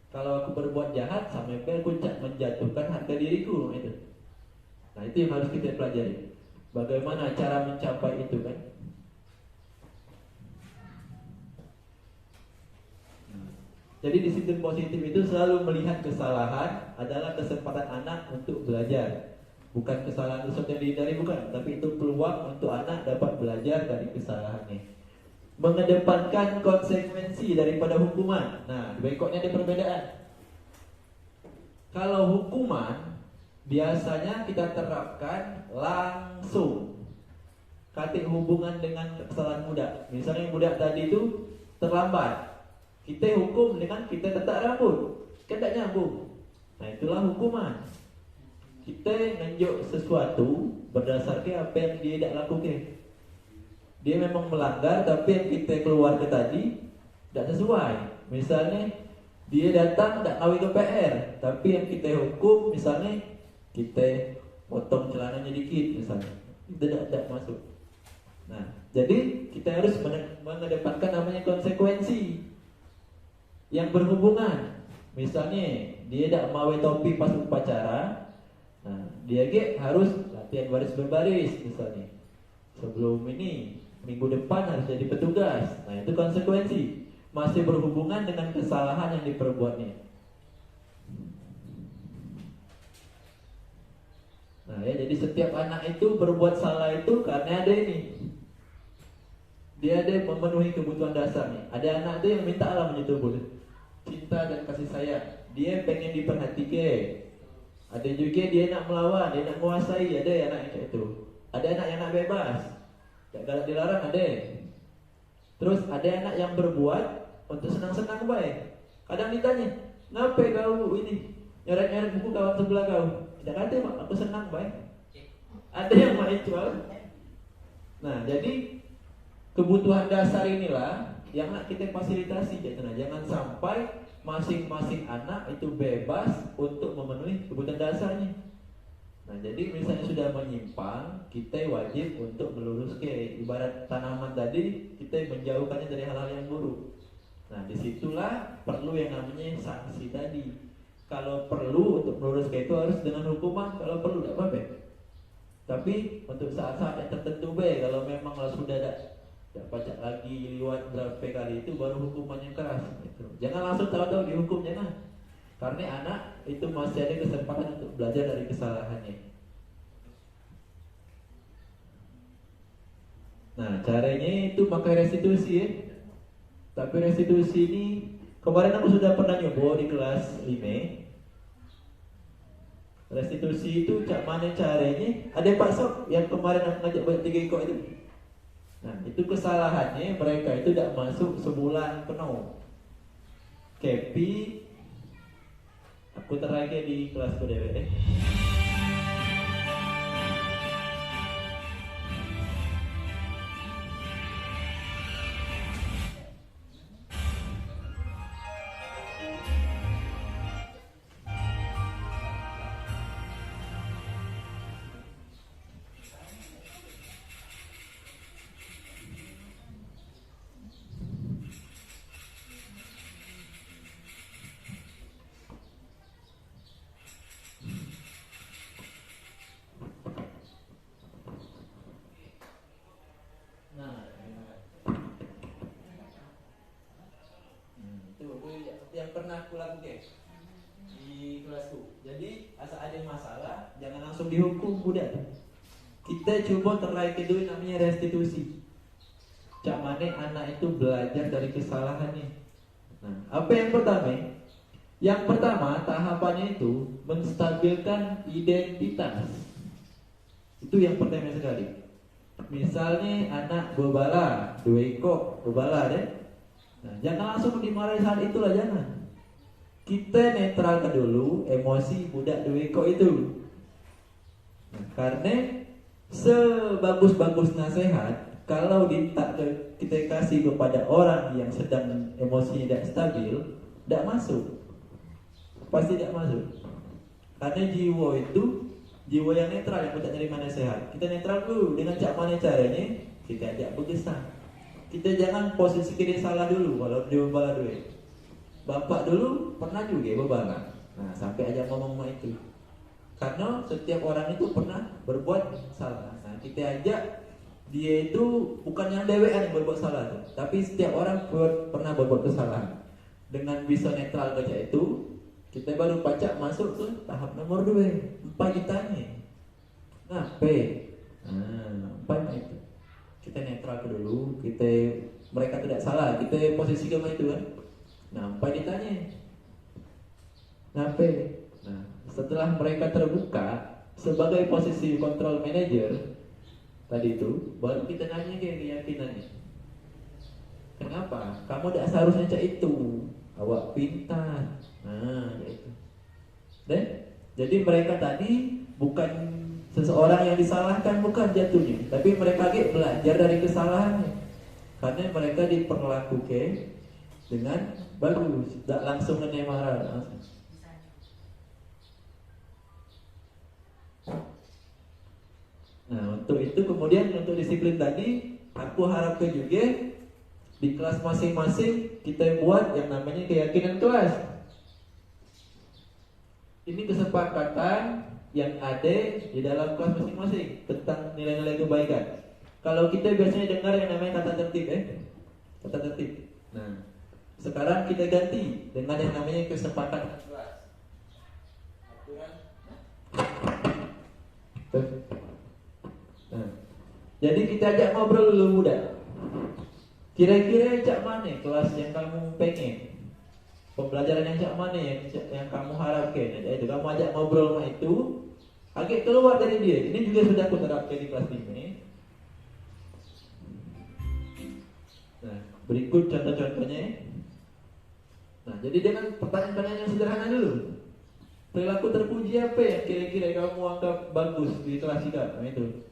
Kalau aku berbuat jahat, sampai aku menjatuhkan harga diriku. Itu. Nah, itu yang harus kita pelajari. Bagaimana cara mencapai itu, kan? Jadi disiplin positif itu selalu melihat kesalahan adalah kesempatan anak untuk belajar. Bukan kesalahan sesuatu yang dihindari, bukan. Tapi itu peluang untuk anak dapat belajar dari kesalahannya. Mengedepankan konsekuensi daripada hukuman. Nah, berikutnya ada perbedaan. Kalau hukuman biasanya kita terapkan langsung. Kata hubungan dengan kesalahan budak. Misalnya budak tadi itu terlambat, kita hukum dengan kita tetak rambut, kan tak nyambung. Nah, itulah hukuman. Kita nunjuk sesuatu berdasarkan apa yang dia tidak lakukan. Dia memang melanggar, tapi yang kita keluarkan tadi tidak sesuai. Misalnya dia datang tak kawin ke PR, tapi yang kita hukum misalnya kita potong celananya dikit misalnya, itu tidak masuk. Nah, jadi kita harus mengedepankan namanya konsekuensi yang berhubungan. Misalnya dia tidak mau topi pas upacara, nah dia harus latihan baris berbaris misalnya. Sebelum ini minggu depan harus jadi petugas. Nah, itu konsekuensi. Masih berhubungan dengan kesalahan yang diperbuatnya. Nah, ya, jadi setiap anak itu berbuat salah itu karena ada ini. Dia ada memenuhi kebutuhan dasarnya. Ada anak itu yang minta Allah menyentuh cinta dan kasih sayang. Dia pengen diperhatikan. Ada juga dia nak melawan, dia nak menguasai. Ada anak yang kayak itu. Ada anak yang nak bebas, tak galak dilarang, ada. Terus ada anak yang berbuat untuk senang-senang baik. Kadang ditanya, kenapa kau ini nyoret-nyoret buku kawan sebelah kau? Tidak kata, Mak, aku senang baik. Ada yang main jual. Nah, jadi kebutuhan dasar inilah yang nak kita fasilitasi. Jangan sampai masing-masing anak itu bebas untuk memenuhi kebutuhan dasarnya. Nah, jadi misalnya sudah menyimpang, kita wajib untuk meluruskan. Ibarat tanaman tadi, kita menjauhkannya dari hal-hal yang buruk. Nah, disitulah perlu yang namanya sanksi tadi. Kalau perlu untuk meluruskan itu harus dengan hukuman. Kalau perlu tidak apa-apa. Tapi untuk saat-saat yang tertentu kalau memang sudah tidak pacak lagi liwat berapa kali itu, baru hukumannya keras. Gitu. Jangan langsung tahu-tahu dihukum, jangan. Karena anak itu masih ada kesempatan untuk belajar dari kesalahannya. Nah, caranya itu pakai restitusi ya. Tapi restitusi ini kemarin aku sudah pernah nyoba di kelas 5. Restitusi itu cak mana caranya? Ada Pak Sob yang kemarin aku ngajak buat 3 ekor itu. Nah, itu kesalahannya mereka itu tidak masuk sebulan penuh. Kepi aku terakhir di kelas PDW. Yang pernah aku lakukan di kelasku. Jadi asal ada masalah, jangan langsung dihukum budak. Kita coba terlaik dulu namanya restitusi. Cak mana anak itu belajar dari kesalahannya. Nah, apa yang pertama? Yang pertama tahapannya itu menstabilkan identitas. Itu yang pertama sekali. Misalnya anak bobala, 2 ekor bobala deh. Nah, jangan langsung dimarahi saat itulah, jangan. Kita netralkan dulu emosi budak 2 ekor itu. Nah, karena sebagus-bagus nasihat, kalau kita kasih kepada orang yang sedang emosinya tidak stabil, tidak masuk. Pasti tidak masuk. Karena jiwa itu jiwa yang netral, yang tidak terima nasihat. Kita netral dulu dengan cak mana caranya, kita ajak berkesan. Kita jangan posisi kiri salah dulu kalau dia bala duit. Bapak dulu pernah juga bebala. Nah, sampai aja ngomong itu. Karena setiap orang itu pernah berbuat salah. Nah, kita ajak dia itu bukan yang dewean yang berbuat salah tuh, tapi setiap orang pernah berbuat kesalahan. Dengan bisa netral kerja itu, kita baru pacak masuk ke tahap nomor 2. 4 ditanya. Nah, P. Nah, 4 itu. Kita netral dulu, mereka tidak salah, kita posisi kemana itu kan. Nah, apa ditanya? Nah, P. Nah, setelah mereka terbuka sebagai posisi control manager tadi itu, baru kita nanya ke keyakinannya. Kenapa? Kamu tidak seharusnya cak itu. Awak pintar. Nah, itu. Dan jadi mereka tadi bukan seseorang yang disalahkan, bukan jatuhnya, tapi mereka belajar dari kesalahannya. Karena mereka diperlakukan dengan bagus, tidak langsung kena marah. Nah, untuk itu kemudian untuk disiplin tadi, aku harapkan juga di kelas masing-masing kita buat yang namanya keyakinan kelas. Ini kesepakatan yang ada di dalam kelas masing-masing tentang nilai-nilai kebaikan. Kalau kita biasanya dengar yang namanya kata tertib, kata tertib. Nah, sekarang kita ganti dengan yang namanya kesepakatan kelas. Nah, jadi kita ajak ngobrol dulu muda. Kira-kira cak mana kelas yang kamu pengen? Pembelajaran yang cak mana yang kamu harapkan? Itu kamu ajak ngobrol sama itu. Agak keluar dari dia. Ini juga sudah aku terapkan di kelas 5. Nah, berikut contoh-contohnya. Nah, jadi dengan pertanyaan-pertanyaan yang sederhana dulu. Perilaku terpuji apa ya kira-kira kamu anggap bagus di kelas kita? Nah, itu.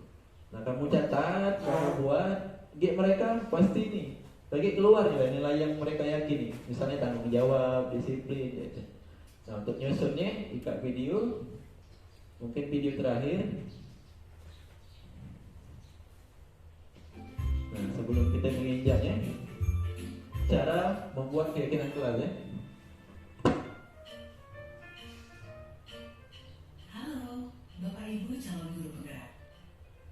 Nah, kamu catat, kamu buat. Mereka pasti nih Bagi keluar juga nilai yang mereka yakini, misalnya tanggung jawab, disiplin, gitu. Nah untuk nyusunnya ikat video, mungkin video terakhir. Nah sebelum kita menginjaknya, cara membuat keyakinan kelas ya. Halo, Bapak Ibu calon guru penggerak.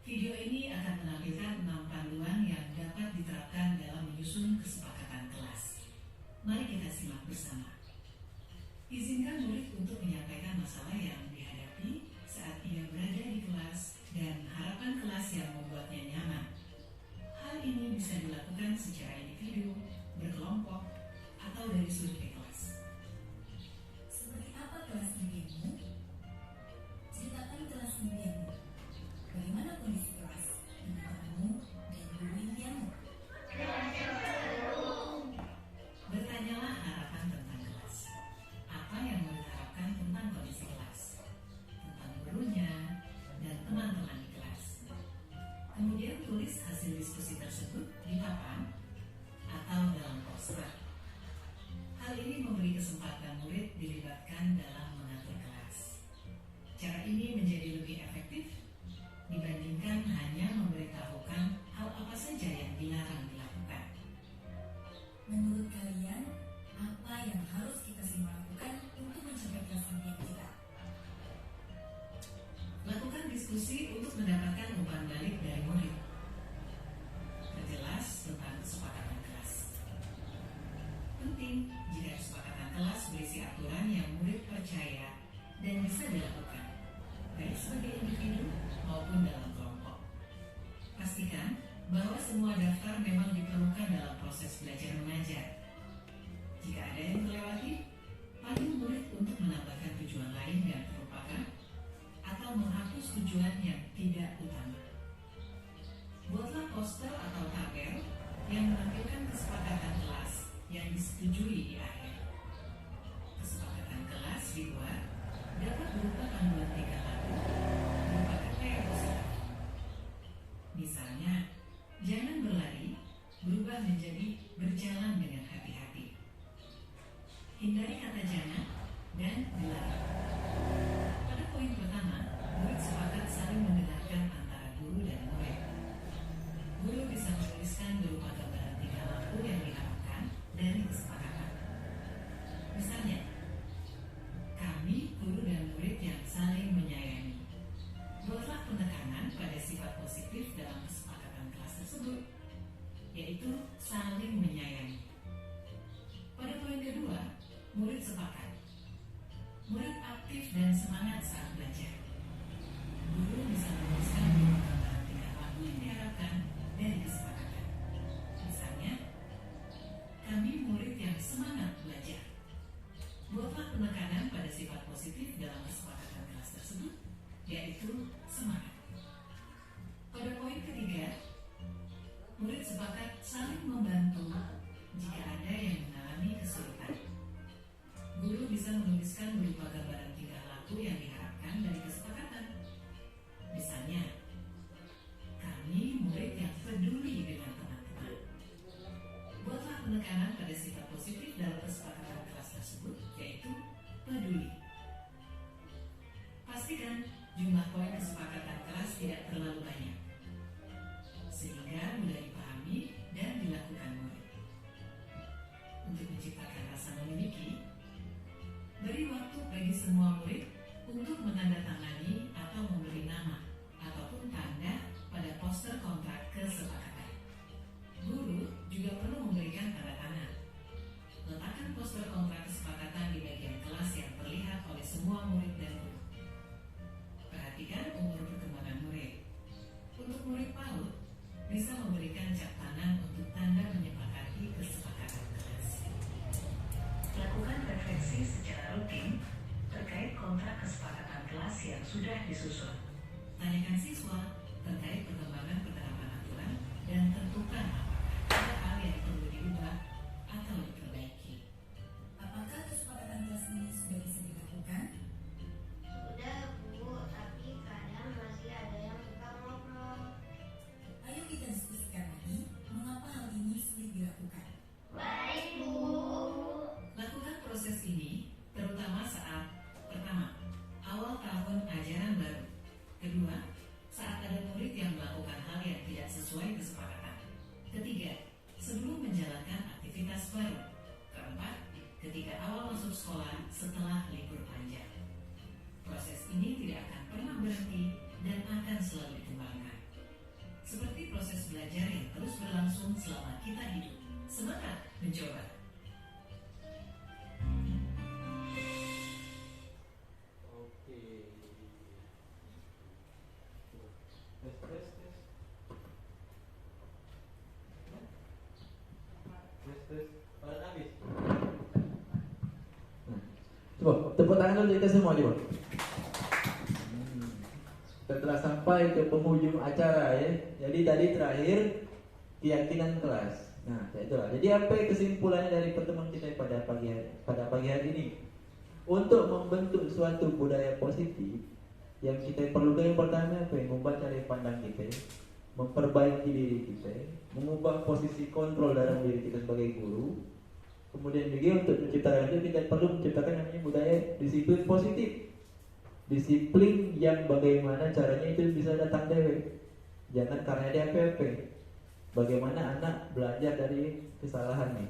Video ini akan menampilkan 6 panduan yang dapat diterapkan dalam menyusun kesepakatan kelas. Mari kita simak bersama. Izinkan murid untuk menyampaikan masalah yang dihadapi saat ia berada di kelas dan harapan kelas yang membuatnya nyaman. Hal ini bisa dilakukan secara individu, berkelompok, atau dari survei kelas. Seperti apa kelas impianmu? Ceritakan kelas impianmu. Bagaimana kondisi kelas, lingkunganmu, dan guru impianmu? Bertanyalah harapan tentang kelas. Apa yang murid harapkan tentang kondisi kelas, tentang gurunya, dan teman-teman di kelas. Kemudian tulis hasil diskusi tersebut di papan atau dalam poster. Hal ini memberi kesempatan murid dilibatkan dalam mengatur kelas. Cara ini menjadi lebih efektif dibandingkan hanya memberitahukan hal apa saja yang dilarang dilakukan. Menurut kalian, apa yang harus kita semua lakukan untuk mencapai kelas impian kita? Lakukan diskusi untuk mendapatkan umpan balik dari murid. Perjelas tentang kesepakatan kelas. Penting jika kesepakatan kelas berisi aturan yang murid percaya dan bisa dilakukan, baik sebagai individu maupun dalam kelompok. Pastikan bahwa semua daftar memang diperlukan dalam proses belajar mengajar. Jika ada yang terlewati, panggil murid untuk menambahkan tujuan lain yang terlupakan atau menghapus tujuan yang tidak utama. Buatlah poster atau tabel yang menampilkan kesepakatan kelas yang disetujui di akhir. Kesepakatan kelas dibuat dapat berupa panduan tingkah laku, berupa kata yang positif. Misalnya, jangan berlari, berubah menjadi berjalan dengan hati-hati. Hindari kata jangan dan dilarang. Pada poin pertama, murid sepakat saling mendengarkan antara guru dan murid. Guru bisa menuliskan berupa gambaran tingkah laku yang diharapkan dari kesepakatan. Misalnya, kami, guru dan murid yang saling menyayangi. Buatlah penekanan pada sifat positif dalam kesepakatan kelas tersebut, yaitu saling menyayangi. Pada poin kedua, murid sepakat. Murid aktif dan semangat saat belajar. Guru bisa menuliskan berupa gambaran tingkah laku yang diharapkan dari kesepakatan. Misalnya, kami murid yang semangat belajar. Buatlah penekanan pada sifat positif dalam kesepakatan kelas tersebut, yaitu semangat. Pada poin ketiga, murid sepakat saling membantu jika ada yang mengalami kesulitan. Guru bisa menuliskan berupa gambaran tingkah laku yang diharapkan dari kesepakatan. Misalnya, kami murid yang peduli dengan teman-teman. Buatlah penekanan pada sifat positif dalam kesepakatan kelas tersebut, yaitu peduli. Pastikan jumlah poin kesepakatan kelas tidak terlalu banyak, sehingga mudah dipahami dan dilakukan murid. Untuk menciptakan rasa memiliki, beri waktu bagi semua murid untuk menandatangani atau memberi nama ataupun tanda pada poster kontrak kesepakatan. Guru juga perlu memberikan tanda tangan. masuk sekolah setelah libur panjang. Proses ini tidak akan pernah berhenti dan akan selalu dikembangkan. Seperti proses belajar yang terus berlangsung selama kita hidup. Semangat mencoba! Coba tepuk tangan dulu kita semua coba. Kita telah sampai ke penghujung acara ya. Jadi tadi terakhir keyakinan kelas. Nah, itulah. Jadi apa kesimpulannya dari pertemuan kita pada pagi hari ini? Untuk membentuk suatu budaya positif yang kita perlukan, yang pertama apa? Mengubah cara pandang kita, memperbaiki diri kita, mengubah posisi kontrol dalam diri kita sebagai guru. Kemudian juga untuk menciptakan itu kita perlu menciptakan namanya budaya disiplin positif. Disiplin yang bagaimana caranya itu bisa datang dewe. Jangan karena dia apa-apa. Bagaimana anak belajar dari kesalahannya.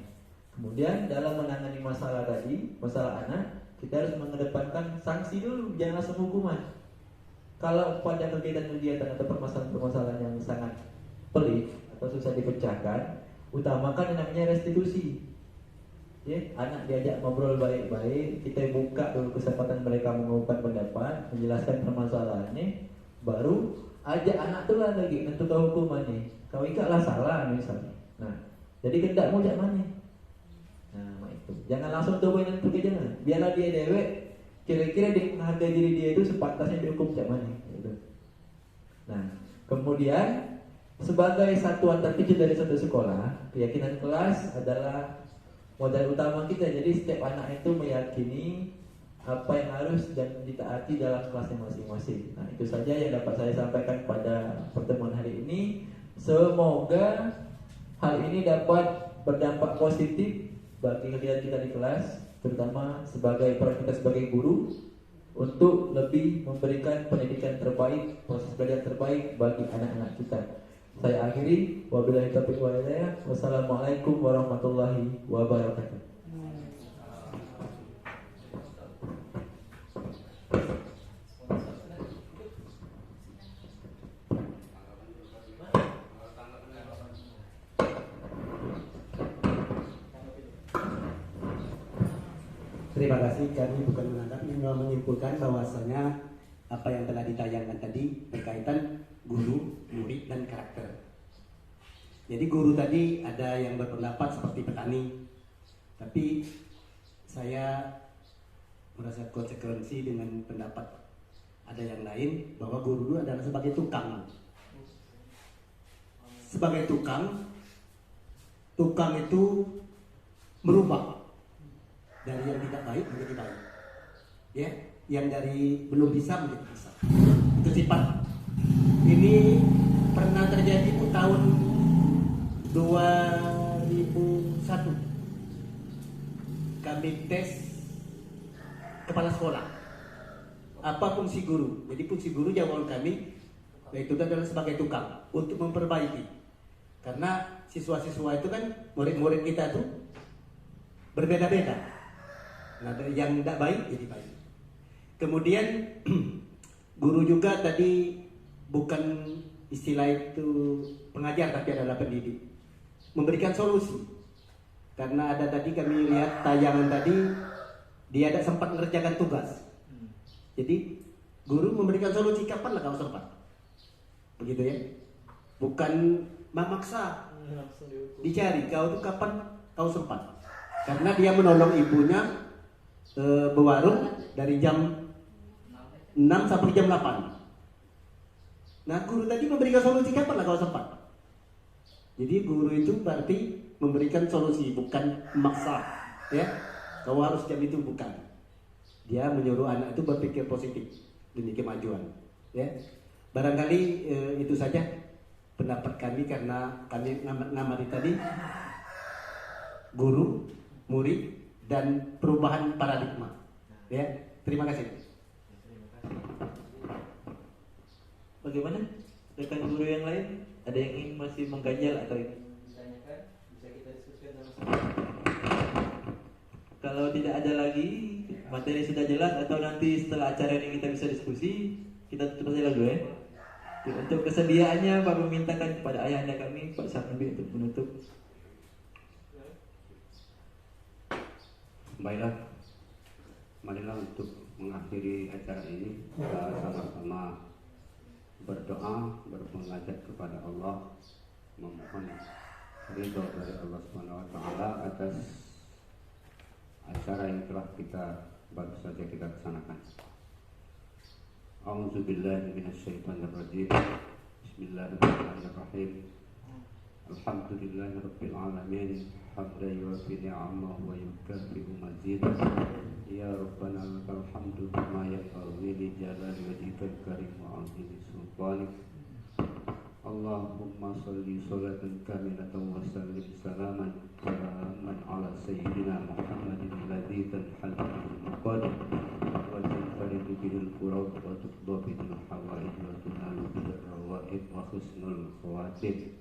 Kemudian dalam menangani masalah tadi, masalah anak, kita harus mengedepankan sanksi dulu, jangan langsung hukuman. Kalau pada kegiatan-kegiatan atau permasalahan-permasalahan yang sangat pelik atau susah dipecahkan, utamakan yang namanya restitusi. Ya, anak diajak ngobrol baik-baik, kita buka dulu kesempatan mereka mengungkapkan pendapat, menjelaskan permasalahannya, baru ajak anak tu lah lagi menentukan hukumannya. Kau ikatlah salah misalnya. Nah, jadi kendakmu jak mana? Nah, itu. Jangan langsung tu menentukan jangan. Biarlah dia dewek, kira-kira dia menghargai diri dia itu sepantasnya dihukum jak mana. Gitu. Nah, kemudian sebagai satuan terkecil dari satu sekolah, keyakinan kelas adalah modal utama kita. Jadi setiap anak itu meyakini apa yang harus dan ditaati dalam kelasnya masing-masing. Nah, itu saja yang dapat saya sampaikan pada pertemuan hari ini. Semoga hal ini dapat berdampak positif bagi kegiatan kita di kelas, terutama sebagai peran kita sebagai guru, untuk lebih memberikan pendidikan terbaik, proses belajar terbaik bagi anak-anak kita. Saya akhiri, wabillahi taufiq wal hidayah. Wassalamualaikum warahmatullahi wabarakatuh. Terima kasih. Kami bukan menanggapi, ingin menyimpulkan bahwasanya apa yang telah ditayangkan tadi berkaitan guru, murid, dan karakter. Jadi guru tadi ada yang berpendapat seperti petani, tapi saya merasa konsekuensi dengan pendapat ada yang lain bahwa guru itu adalah sebagai tukang. Sebagai tukang itu merubah dari yang tidak baik menjadi baik, ya, yang dari belum bisa menjadi bisa. Itu sifat. Ini pernah terjadi itu tahun 2001. Kami tes kepala sekolah. Apa fungsi guru? Jadi fungsi guru jawaban kami yaitu adalah sebagai tukang untuk memperbaiki. Karena siswa-siswa itu kan murid-murid kita tuh berbeda-beda. Nah, yang tidak baik jadi baik. Kemudian guru juga tadi bukan istilah itu pengajar tapi adalah pendidik, memberikan solusi. Karena ada tadi kami lihat tayangan tadi dia tidak sempat mengerjakan tugas. Jadi guru memberikan solusi, kapanlah kau sempat, begitu ya. Bukan memaksa, dicari kau itu kapan kau sempat. Karena dia menolong ibunya berwarung dari jam 6 sampai jam 8. Nah, guru tadi memberikan solusi, kapan lah kau sempat. Jadi guru itu berarti memberikan solusi, bukan memaksa, ya. Kau harus jam itu, bukan. Dia menyuruh anak itu berpikir positif demi kemajuan, ya. Barangkali itu saja pendapat kami, karena kami ngamati tadi guru, murid, dan perubahan paradigma, ya. Terima kasih. Bagaimana rekan guru yang lain? Ada yang ingin masih mengganjal atau ini? Ditanyakan, bisa kita diskusikan sama-sama. Kalau tidak ada lagi, materi sudah jelas, atau nanti setelah acara ini kita bisa diskusi, kita tutup saja dulu ya. Untuk kesediaannya Pak memintakan kepada ayahanda kami Pak Sarnabi untuk menutup. Baiklah, marilah untuk mengakhiri acara ini kita sama-sama berdoa, bermunajat kepada Allah, memohon ridho dari Allah Subhanahu wa taala atas acara yang telah kita baru saja kita laksanakan. A'udzubillahi minasyaitonirrajim. Bismillahirrahmanirrahim. Alhamdulillahirabbil alamin. Hamdan yuwaffi ni'amahu wa yukafi'u mazidah. Ya Rabbana lakal hamdu bima yanbaghi li jalali wajhikal karim wa 'azimi sultanik. Allahumma salli salatan kamilatan wa sallim salaman ala sayyidina Muhammadin alladzi tanhalu al-maqadir wa tanfaridu bihil qurab wa tuqda bihil hawaij wa tunalu bihil rawaib wa husnul khawatim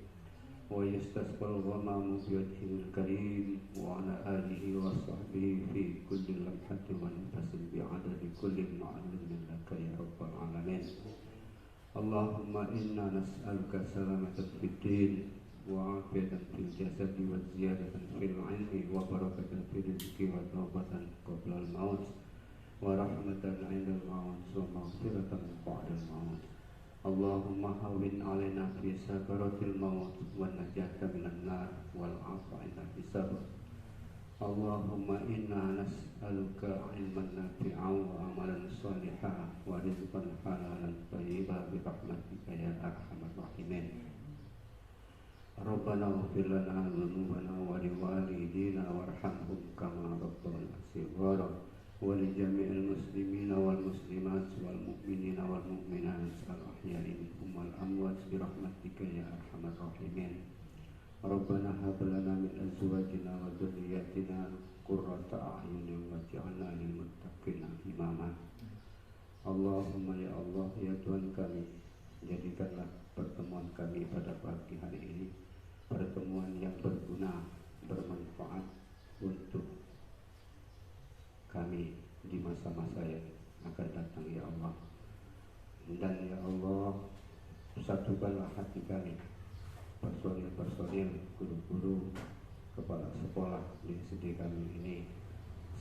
wa yastasqal ghamamu bi wajhil karim wa ala alihi wa sahbihi fi kulli lamhatin wa nafasin bi adadi kulli ma'lumin laka ya rabbal alamin. Allahumma inna nas'aluka salamatan fid din wa afiyatan fil jasad wa ziyadatan fil ilmi wa barakatan fil rizqi wa tawbatan qabla al-maut wa rahmatan 'inda al-maut wa maghfiratan ba'da al-maut. Allahumma hawwin 'alaina fi sakaratil maut wa najata minan nar wal 'afwa 'inda hisab. Allahumma inna nas'aluka ilman nafi'an wa amalan salihan wa rizqan halalan thayyiban bi rahmatika ya arhamar rahimin. Rabbana ighfir lana dhunubana wa liwalidina warhamhum kama rabbana shighara wa li jami'il muslimina wal muslimat wal mu'minina wal mu'minat al ahya'i minhum wal amwat bi rahmatika ya arhamar rahimin. Rabbana hab lana min azwajina wa dhurriyyatina qurrata a'yunin waj'alna lil muttaqina imama. Allahumma ya Allah ya Tuhan kami, jadikanlah pertemuan kami pada pagi hari ini pertemuan yang berguna, bermanfaat untuk kami di masa-masa yang akan datang ya Allah. Dan ya Allah, satukanlah hati kami, personil-personil, guru-guru, kepala sekolah di SD kami ini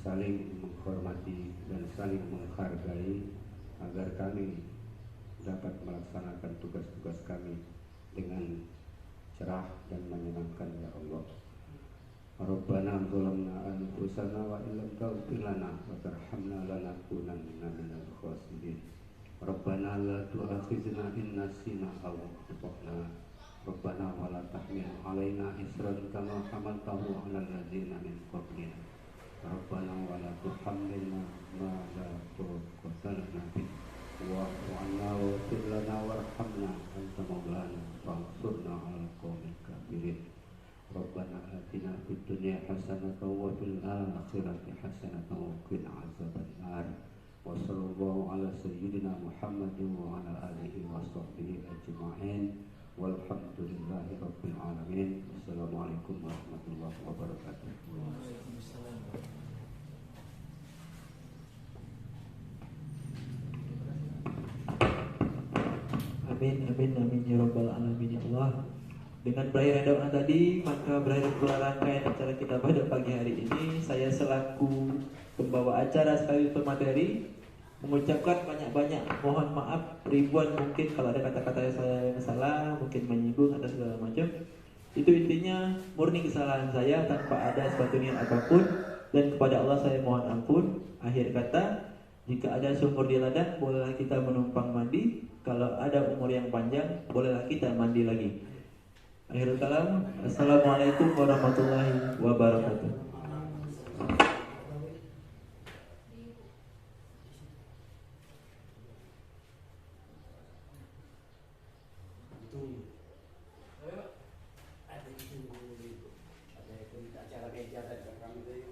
saling menghormati dan saling menghargai agar kami dapat melaksanakan tugas-tugas kami dengan cerah dan menyenangkan ya Allah. Rabbana zalamna anfusana wa illam taghfir lana wa tarhamna lanakunanna minal khasirin. Rabbana la tu'akhizna in nasina aw akhtana. Rabbana wa la tahmil 'alaina isran kama hamaltahu 'alal ladzina min qablina. Rabbana wa la tuhammilna ma la taqata lana bih wa'fu 'anna waghfir lana warhamna anta maulana fansurna 'alal qaumil kafirin. Rabbana atina fid dunya hasanatan wa fil akhirati hasanatan wa qina 'adzaban nar. Wa sallallahu 'ala sayyidina Muhammadin wa 'ala alihi wa sahbihi ajma'in. Walhamdulillahi rabbil alamin. Wassalamualaikum warahmatullahi wabarakatuh. Amin amin amin ya rabbal alamin ya Allah. Dengan berakhirnya doa tadi, maka berakhir pula rangkaian acara kita pada pagi hari ini. Saya selaku pembawa acara sekaligus pemateri mengucapkan banyak-banyak mohon maaf ribuan mungkin kalau ada kata-kata saya yang salah, mungkin menyinggung atau segala macam. Itu intinya murni kesalahan saya tanpa ada suatu niat apapun, dan kepada Allah saya mohon ampun. Akhir kata, jika ada sumur di ladang, bolehlah kita menumpang mandi. Kalau ada umur yang panjang, bolehlah kita mandi lagi. Akhirul kalam, assalamualaikum warahmatullahi wabarakatuh. Ada acara meja dan kami dari